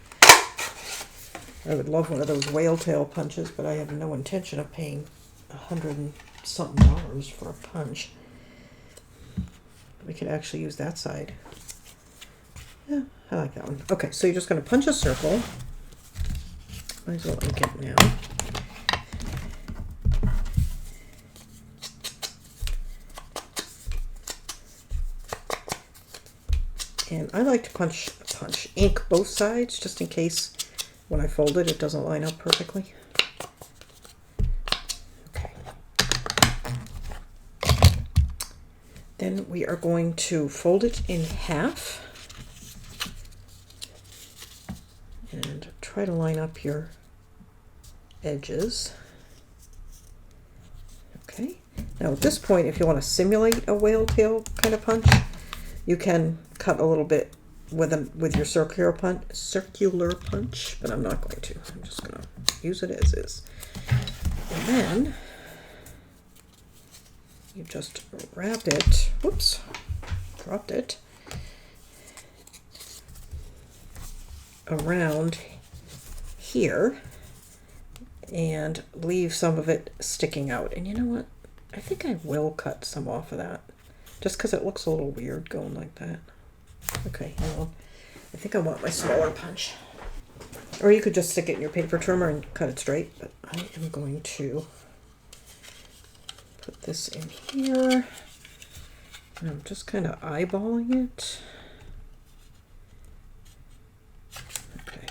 I would love one of those whale tail punches, but I have no intention of paying $100 and something for a punch. We could actually use that side. Yeah, I like that one. Okay, so you're just going to punch a circle. Might as well ink it now. And I like to punch ink both sides, just in case when I fold it, it doesn't line up perfectly. Okay. Then we are going to fold it in half and try to line up your edges. Okay. Now at this point, if you want to simulate a whale tail kind of punch, you can cut a little bit with your circular punch, but I'm not going to. I'm just going to use it as is. And then you just wrap it, whoops, dropped it, around here and leave some of it sticking out. And you know what? I think I will cut some off of that just because it looks a little weird going like that. Okay, hang on. I think I want my smaller punch. Or you could just stick it in your paper trimmer and cut it straight, but I am going to put this in here. And I'm just kind of eyeballing it. Okay,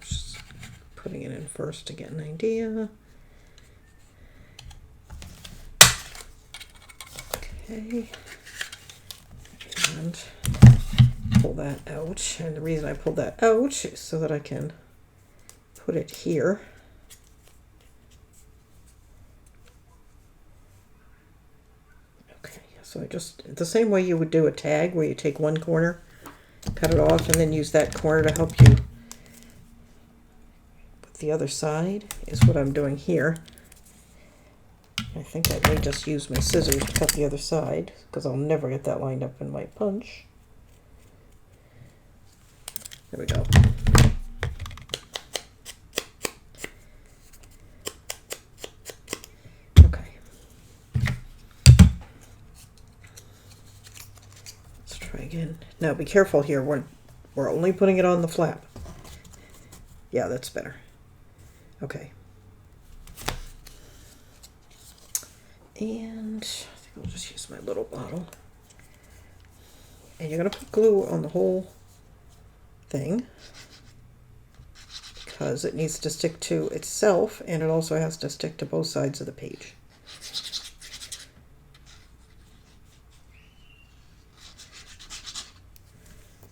just putting it in first to get an idea. Okay, and pull that out. And the reason I pulled that out is so that I can put it here. Okay, so I just, the same way you would do a tag where you take one corner, cut it off, and then use that corner to help you with the other side is what I'm doing here. I think I may just use my scissors to cut the other side because I'll never get that lined up in my punch. There we go. Okay. Let's try again. Now be careful here. We're only putting it on the flap. Yeah, that's better. Okay. And I think I'll just use my little bottle. And you're going to put glue on the whole thing because it needs to stick to itself and it also has to stick to both sides of the page.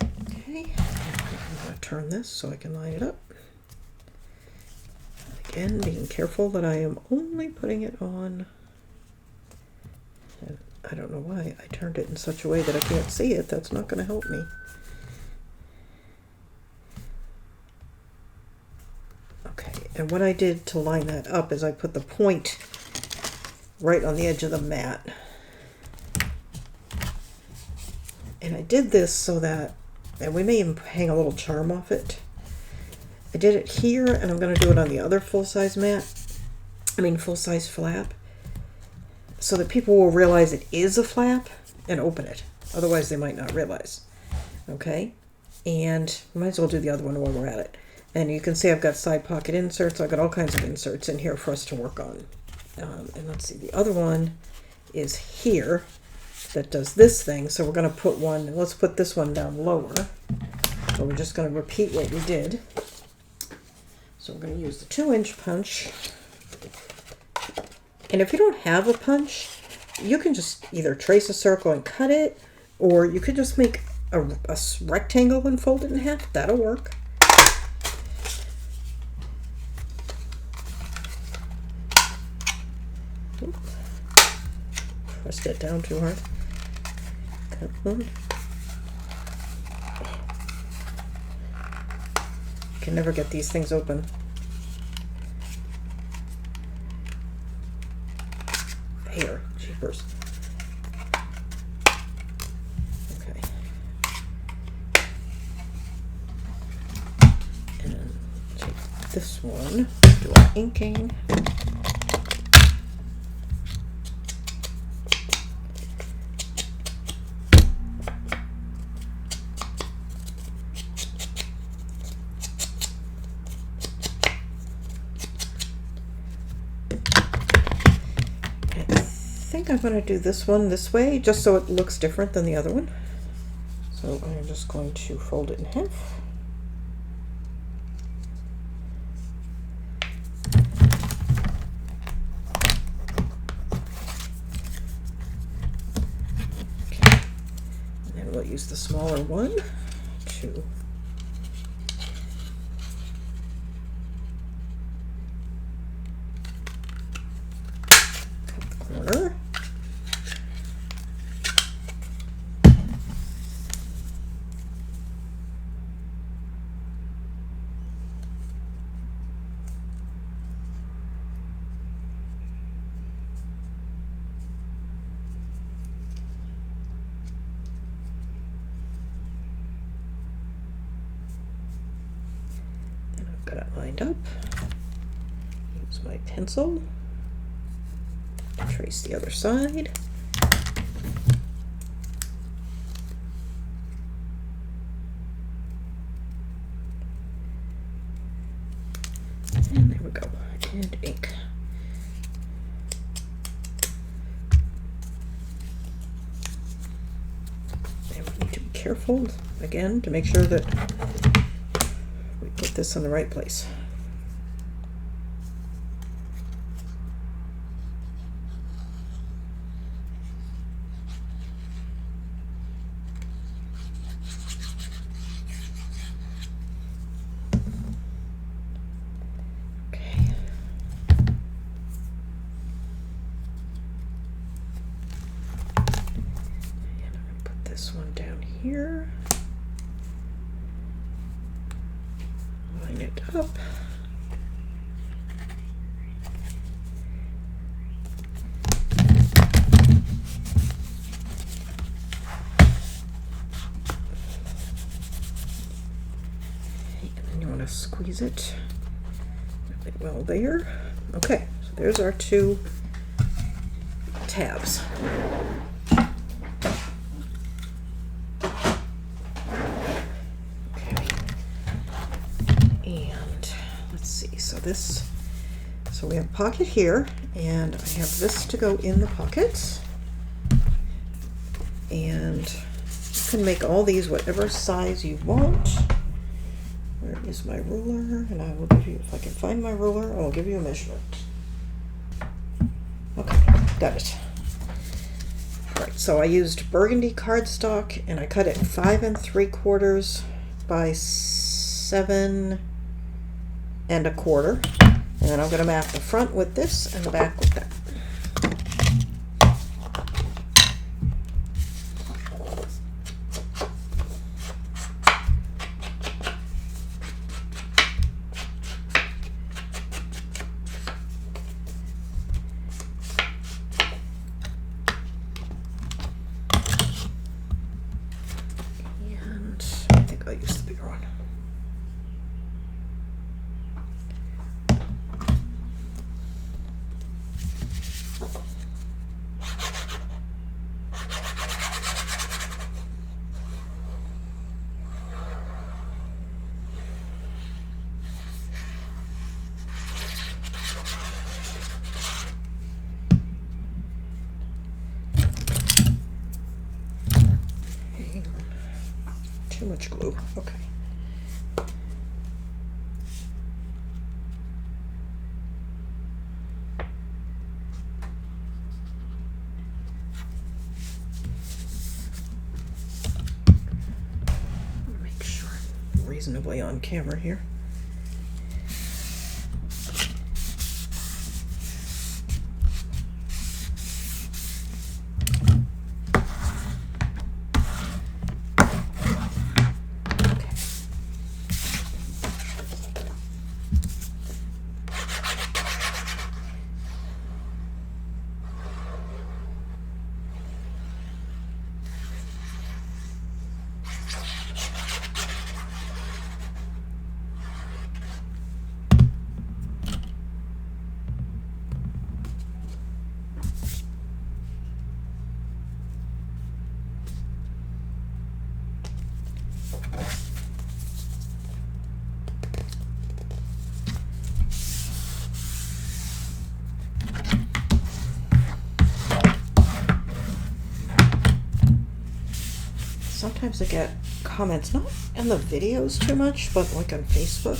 Okay, I'm going to turn this so I can line it up. Again, being careful that I am only putting it on. And I don't know why I turned it in such a way that I can't see it. That's not going to help me. Okay, and what I did to line that up is I put the point right on the edge of the mat. And I did this so that, and we may even hang a little charm off it. I did it here, and I'm going to do it on the other full-size full-size flap, so that people will realize it is a flap and open it. Otherwise, they might not realize. Okay? And we might as well do the other one while we're at it. And you can see I've got side pocket inserts. I've got all kinds of inserts in here for us to work on. And let's see, the other one is here that does this thing. So we're going to put one, let's put this one down lower. So we're just going to repeat what we did. So we're going to use the 2-inch punch. And if you don't have a punch, you can just either trace a circle and cut it, or you could just make a rectangle and fold it in half. That'll work. Pressed it down too hard. Come on. I can never get these things open. Here, jeepers. Okay. And then take this one, do our inking. I'm going to do this one this way just so it looks different than the other one. So I'm just going to fold it in half. Okay. And then we'll use the smaller one to cut the corner. got it lined up. Use my pencil to trace the other side. And there we go. And ink. And we need to be careful, again, to make sure that we put this in the right place. This one down here, line it up, and then you want to squeeze it really well there. Okay, so there's our two tabs. So we have a pocket here, and I have this to go in the pocket, and you can make all these whatever size you want. Where is my ruler? And I will give you, if I can find my ruler, I'll give you a measurement. Okay, got it. All right, so I used burgundy cardstock, and I cut it 5 3/4 by 7 1/4. And then I'm going to map the front with this and the back with that. And I think I'll use the bigger one. Too much glue. Okay. Make sure I'm reasonably on camera here. Sometimes I get comments, not in the videos too much, but like on Facebook,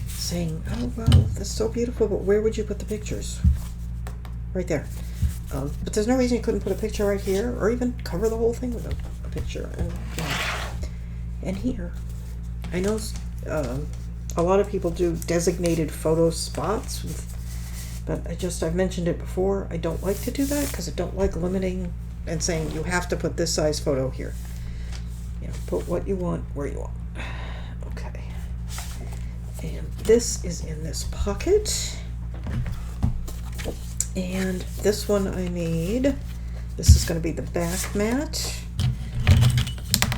saying, oh, well, this is so beautiful, but where would you put the pictures? Right there. But there's no reason you couldn't put a picture right here, or even cover the whole thing with a picture. And here. I know a lot of people do designated photo spots, but I've mentioned it before, I don't like to do that because I don't like limiting and saying you have to put this size photo here. You know, put what you want where you want. Okay. And this is in this pocket. And this one I made. This is going to be the back mat.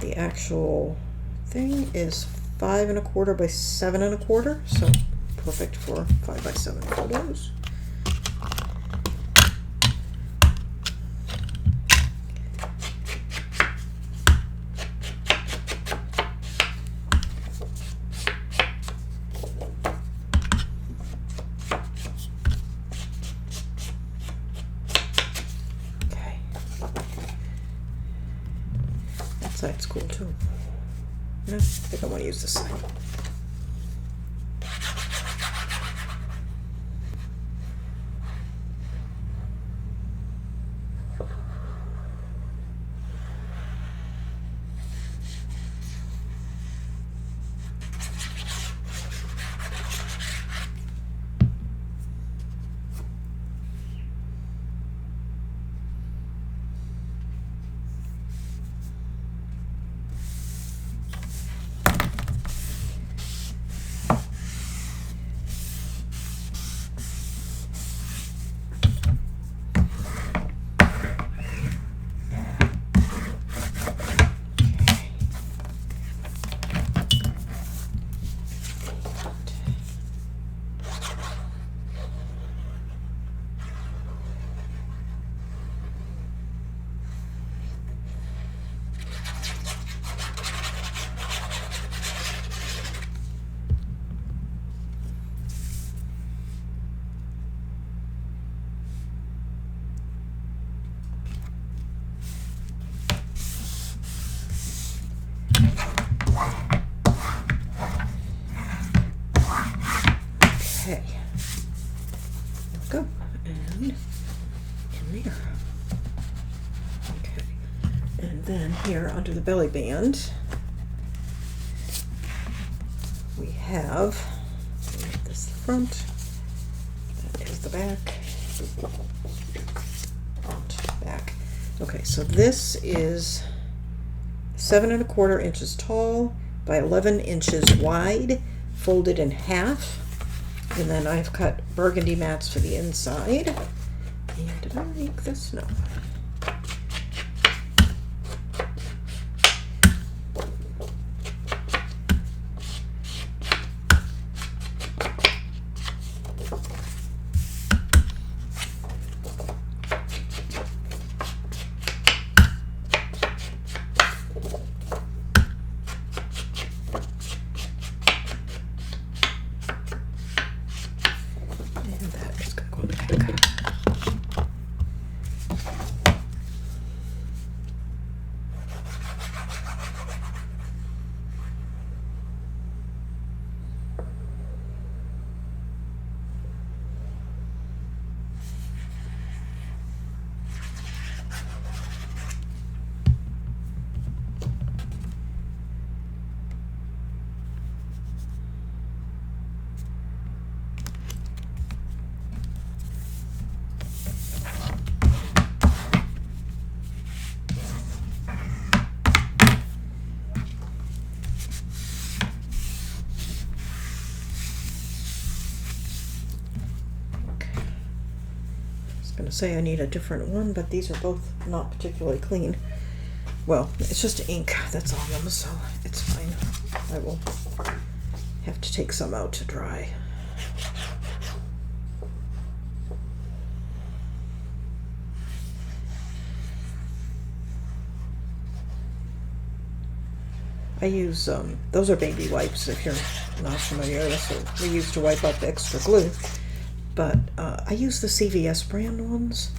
The actual thing is 5¼ by 7¼ so perfect for 5 by 7 photos. Side's cool too. No, I think I want to use this side. Okay, there we go, and in there. Okay, and then here under the belly band, we have this the front, that is the back, front, back. Okay, so this is 7¼ inches tall by 11 inches wide, folded in half. And then I've cut burgundy mats for the inside. And did I make this? No. Gonna say I need a different one, but these are both not particularly clean. Well, it's just ink that's on them, so it's fine. I will have to take some out to dry. I use, those are baby wipes if you're not familiar. That's what we use to wipe up extra glue. But I use the CVS brand ones.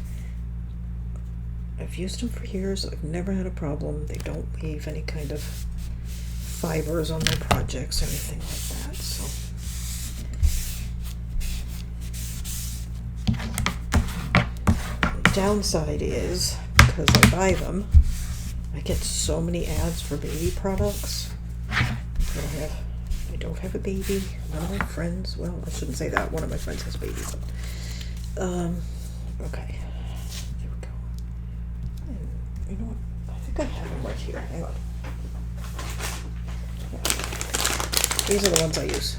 I've used them for years. I've never had a problem. They don't leave any kind of fibers on my projects or anything like that. So the downside is, because I buy them, I get so many ads for baby products. I don't have a baby. None of my friends, well, I shouldn't say that. One of my friends has a baby, but, okay. There we go. And you know what? I think I have them right here. Hang on. Yeah. These are the ones I use.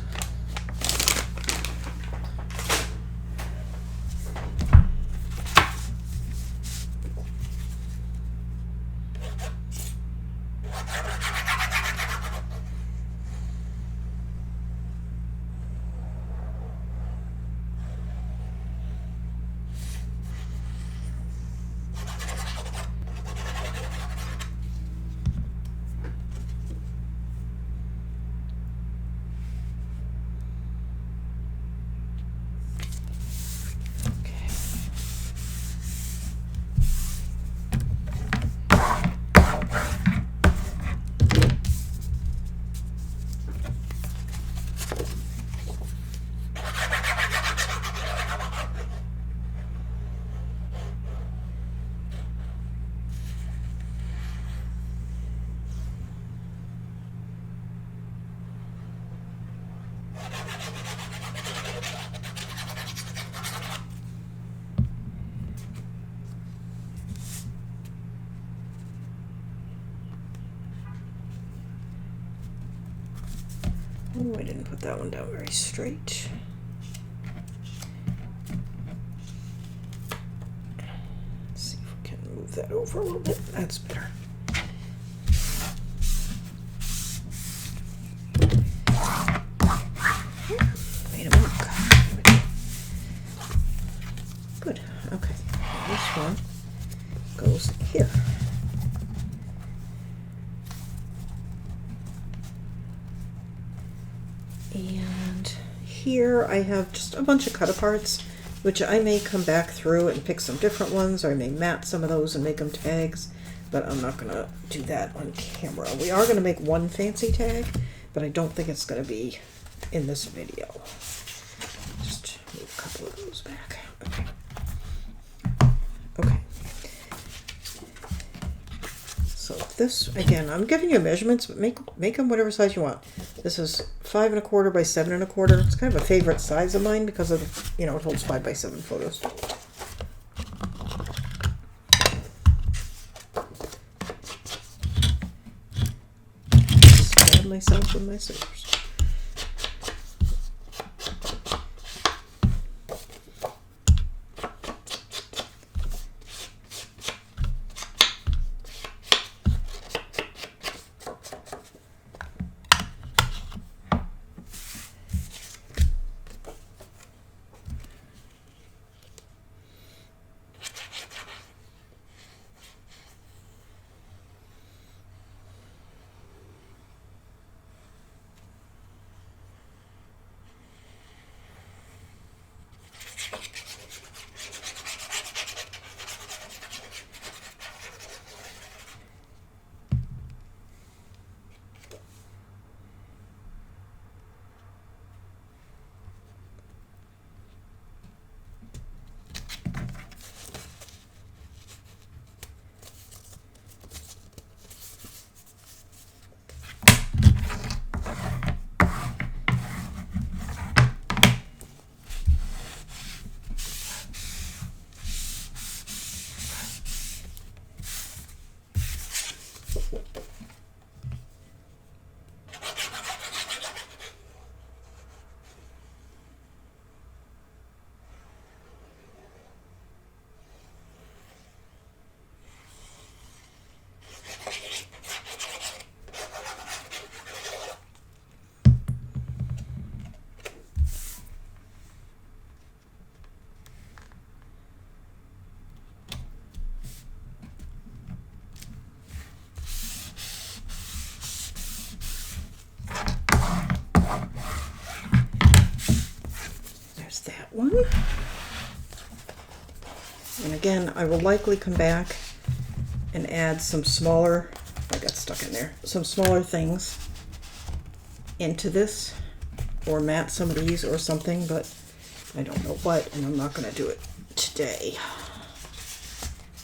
Oh, I didn't put that one down very straight. Let's see if we can move that over a little bit. That's better. Made a mark. Good. Okay. This one goes here. And here I have just a bunch of cut aparts, which I may come back through and pick some different ones, or I may mat some of those and make them tags, but I'm not going to do that on camera. We are going to make one fancy tag, but I don't think it's going to be in this video. Just move a couple of those back. Okay. Okay. So this, again, I'm giving you measurements, but make them whatever size you want. This is 5 1/4 by 7 1/4. It's kind of a favorite size of mine because of, you know, it holds 5 by 7 photos. Stab myself with my scissors. That one. And again, I will likely come back and add some smaller, I got stuck in there, some smaller things into this, or mat some of these or something, but I don't know what, and I'm not going to do it today.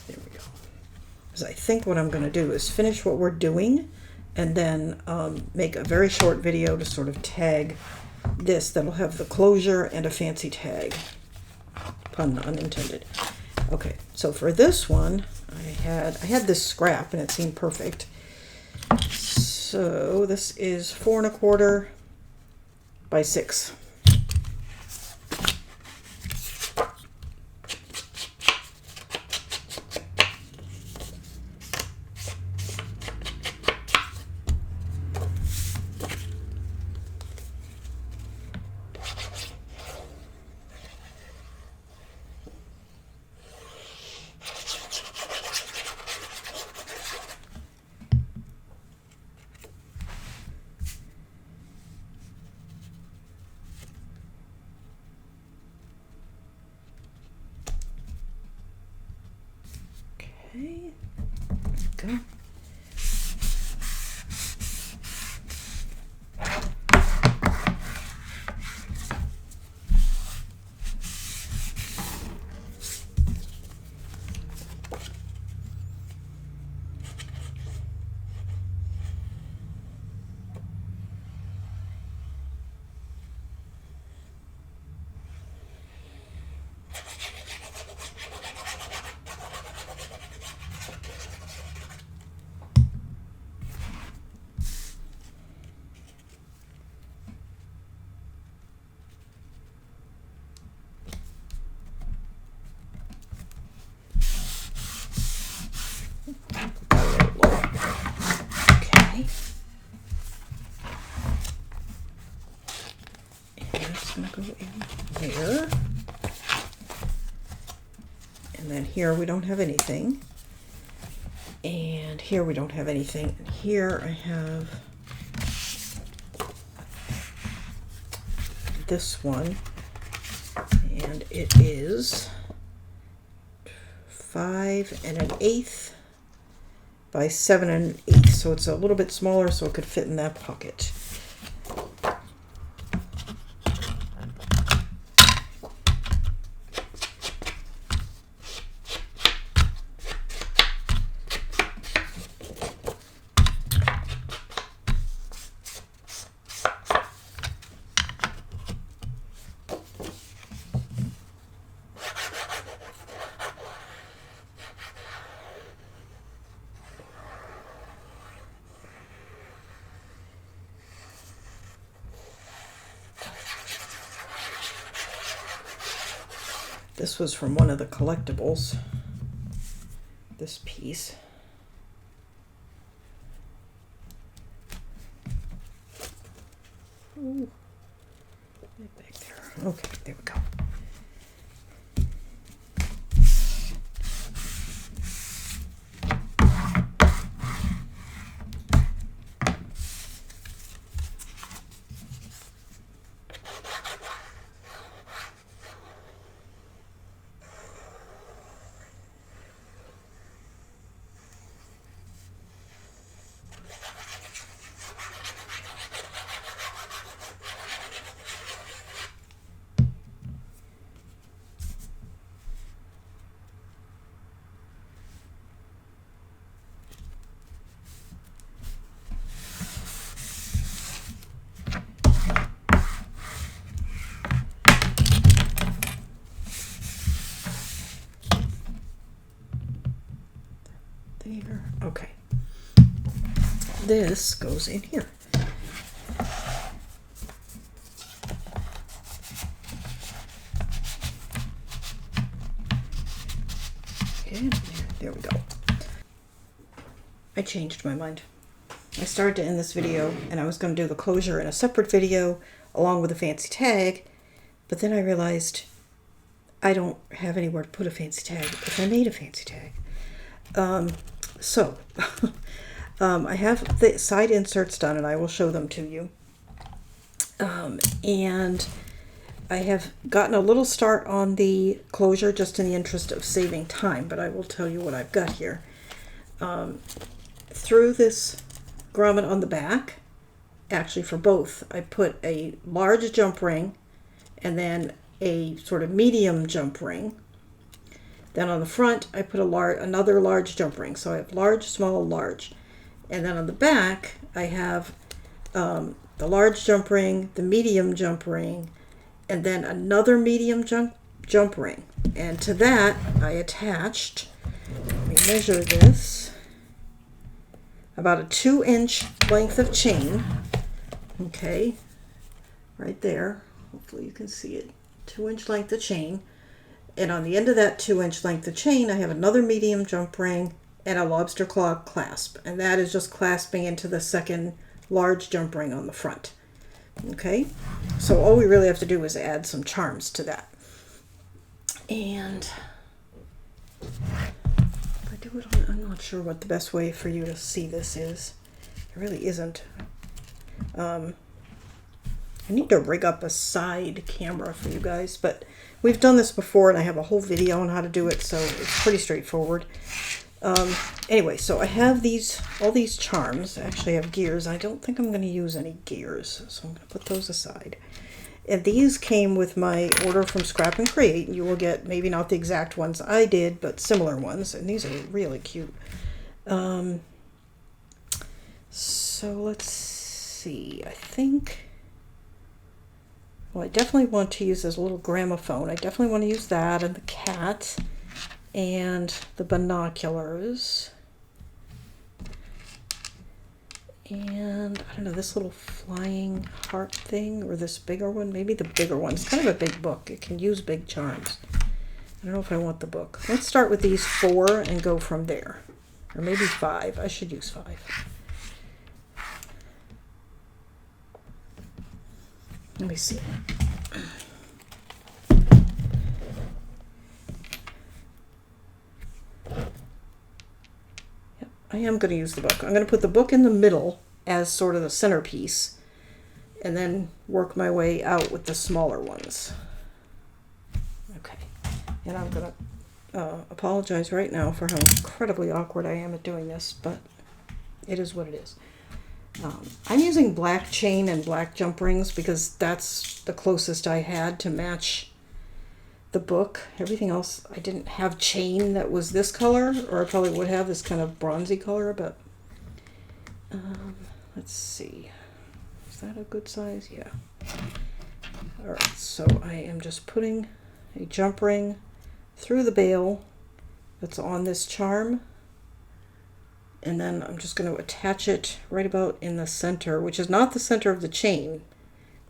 There we go. Because I think what I'm going to do is finish what we're doing and then make a very short video to sort of tag this that'll have the closure and a fancy tag. Pun unintended. Okay, so for this one, I had this scrap and it seemed perfect. So this is 4 1/4 by 6. Okay, go. in there. And then here we don't have anything. And here we don't have anything. And here I have this one. And it is 5 1/8 by 7 1/8. So it's a little bit smaller, so it could fit in that pocket. This was from one of the collectibles, this piece. Ooh, back there. Okay, there we go. There. Okay. This goes in here. And there we go. I changed my mind. I started to end this video and I was going to do the closure in a separate video along with a fancy tag, but then I realized I don't have anywhere to put a fancy tag if I made a fancy tag. I have the side inserts done and I will show them to you. And I have gotten a little start on the closure just in the interest of saving time, but I will tell you what I've got here. Through this grommet on the back, actually for both, I put a large jump ring and then a sort of medium jump ring. Then on the front, I put another large jump ring. So I have large, small, large. And then on the back, I have the large jump ring, the medium jump ring, and then another medium jump ring. And to that, I attached, let me measure this, about a 2-inch length of chain. Okay, right there. Hopefully you can see it. 2-inch length of chain. And on the end of that 2-inch length of chain, I have another medium jump ring and a lobster claw clasp. And that is just clasping into the second large jump ring on the front. Okay, so all we really have to do is add some charms to that. And if I do it on, I'm not sure what the best way for you to see this is. It really isn't. I need to rig up a side camera for you guys, but we've done this before and I have a whole video on how to do it, so it's pretty straightforward. Anyway, so I have all these charms. I actually have gears. I don't think I'm going to use any gears, so I'm going to put those aside. And these came with my order from Scrap and Create. You will get maybe not the exact ones I did, but similar ones, and these are really cute. So let's see. I think... Well, I definitely want to use this little gramophone. I definitely want to use that, and the cat, and the binoculars. And, I don't know, this little flying heart thing, or this bigger one. Maybe the bigger one. It's kind of a big book. It can use big charms. I don't know if I want the book. Let's start with these 4 and go from there. Or maybe 5. I should use 5. Let me see. I am going to use the book. I'm going to put the book in the middle as sort of the centerpiece, and then work my way out with the smaller ones. Okay, and I'm going to apologize right now for how incredibly awkward I am at doing this, but it is what it is. I'm using black chain and black jump rings because that's the closest I had to match the book. Everything else, I didn't have chain that was this color, or I probably would have this kind of bronzy color, but let's see. Is that a good size? Yeah. All right, so I am just putting a jump ring through the bail that's on this charm, and then I'm just going to attach it right about in the center, which is not the center of the chain,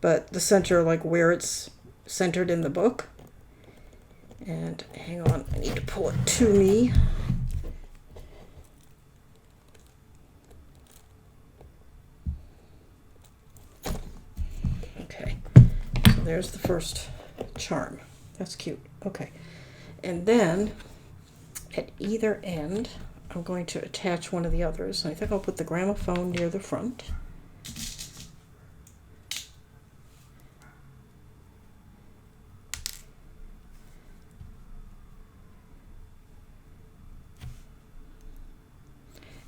but the center like where it's centered in the book. And hang on, I need to pull it to me. Okay, so there's the first charm. That's cute. Okay, and then at either end, I'm going to attach one of the others. I think I'll put the gramophone near the front.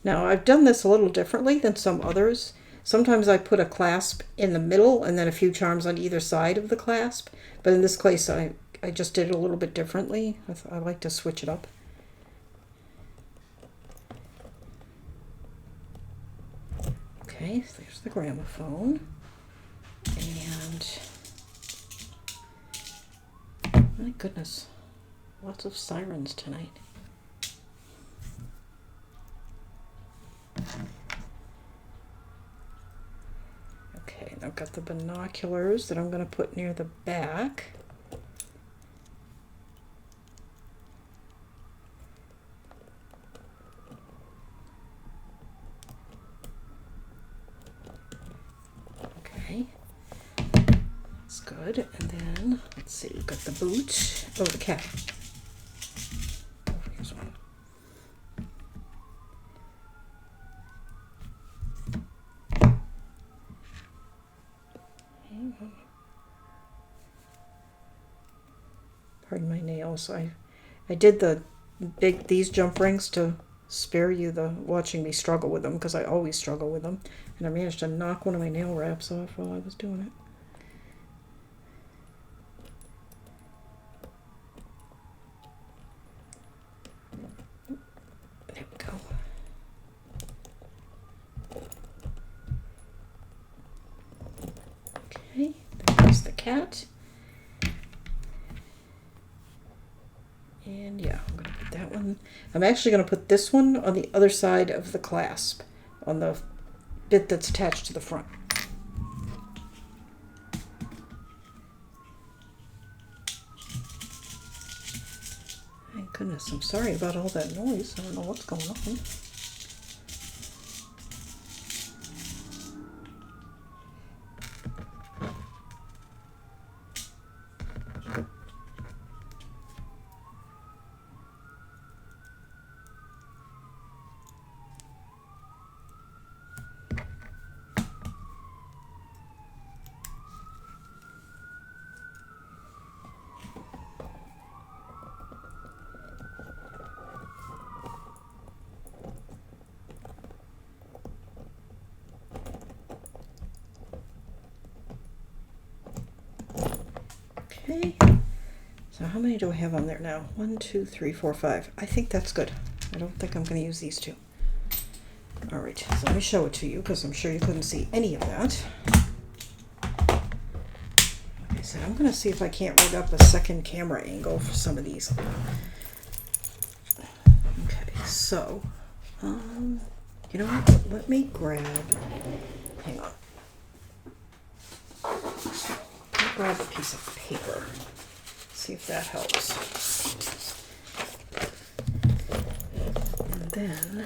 Now, I've done this a little differently than some others. Sometimes I put a clasp in the middle and then a few charms on either side of the clasp. But in this case, I just did it a little bit differently. I like to switch it up. Okay, so there's the gramophone. And my goodness, lots of sirens tonight. Okay, and I've got the binoculars that I'm going to put near the back. Okay, that's good. And then, let's see, we've got the boot. Oh, the cat. Oh, here's one. Pardon my nails. I did these jump rings to spare you the watching me struggle with them, because I always struggle with them, and I managed to knock one of my nail wraps off while I was doing it. There we go. Okay, there's the cat. And yeah, I'm going to put that one. I'm actually going to put this one on the other side of the clasp, on the bit that's attached to the front. Thank goodness, I'm sorry about all that noise. I don't know what's going on. Okay, so how many do I have on there now? 1, 2, 3, 4, 5. I think that's good. I don't think I'm going to use these two. All right, so let me show it to you, because I'm sure you couldn't see any of that. Like I said, I'm going to see if I can't rig up a second camera angle for some of these. Okay, so, you know what? Let me grab, hang on. Grab a piece of paper, see if that helps. And then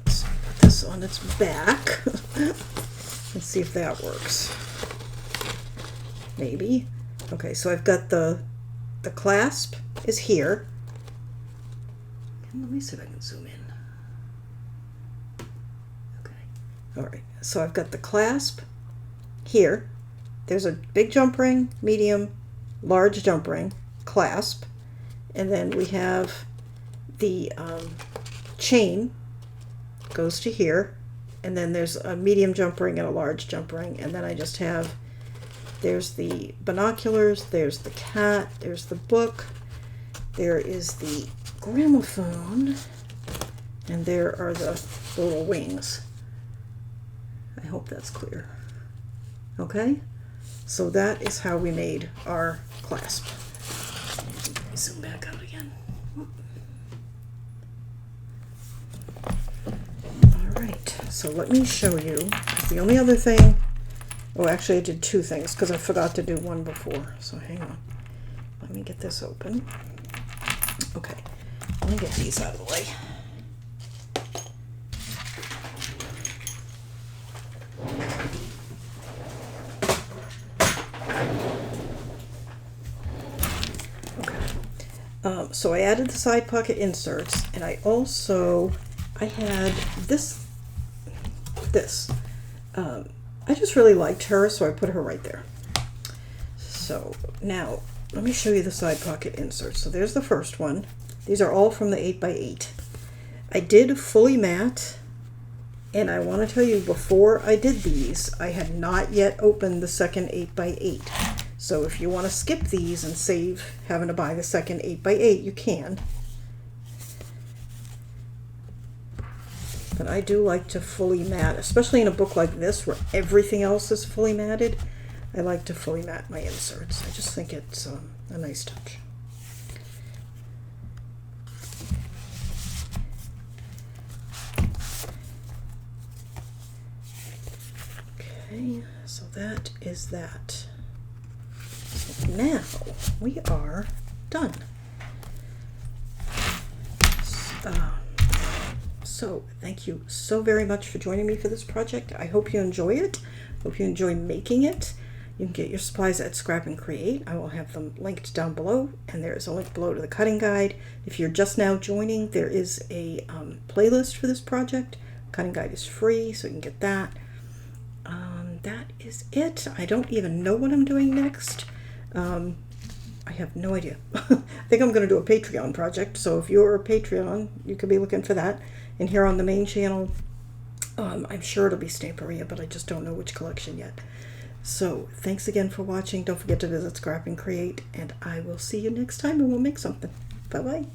let's put this on its back. Let's see if that works. Maybe. Okay, so I've got the clasp is here. And let me see if I can zoom in. All right, so I've got the clasp here. There's a big jump ring, medium, large jump ring, clasp, and then we have the chain goes to here, and then there's a medium jump ring and a large jump ring, and then I just have, there's the binoculars, there's the cat, there's the book, there is the gramophone, and there are the little wings. I hope that's clear. Okay, so that is how we made our clasp. Let me zoom back out again. All right, so let me show you. The only other thing, oh, actually I did two things because I forgot to do one before, so hang on. Let me get this open. Okay, let me get these out of the way. So I added the side pocket inserts, and I had this. I just really liked her, so I put her right there. So now let me show you the side pocket inserts. So there's the first one. These are all from the 8x8. I did fully matte, and I want to tell you, before I did these, I had not yet opened the second 8x8. So if you want to skip these and save having to buy the second 8x8, you can. But I do like to fully matte, especially in a book like this where everything else is fully matted. I like to fully matte my inserts. I just think it's a nice touch. Okay, so that is that. Now we are done. So thank you so very much for joining me for this project. I hope you enjoy it. Hope you enjoy making it. You can get your supplies at Scrap and Create. I will have them linked down below, and there is a link below to the cutting guide. If you're just now joining, there is a playlist for this project. Cutting guide is free, so you can get that. That is it. I don't even know what I'm doing next. I have no idea. I think I'm going to do a Patreon project, so if you're a Patreon, you could be looking for that. And here on the main channel, I'm sure it'll be Stamperia, but I just don't know which collection yet. So thanks again for watching. Don't forget to visit Scrap and Create, and I will see you next time, and we'll make something. Bye-bye.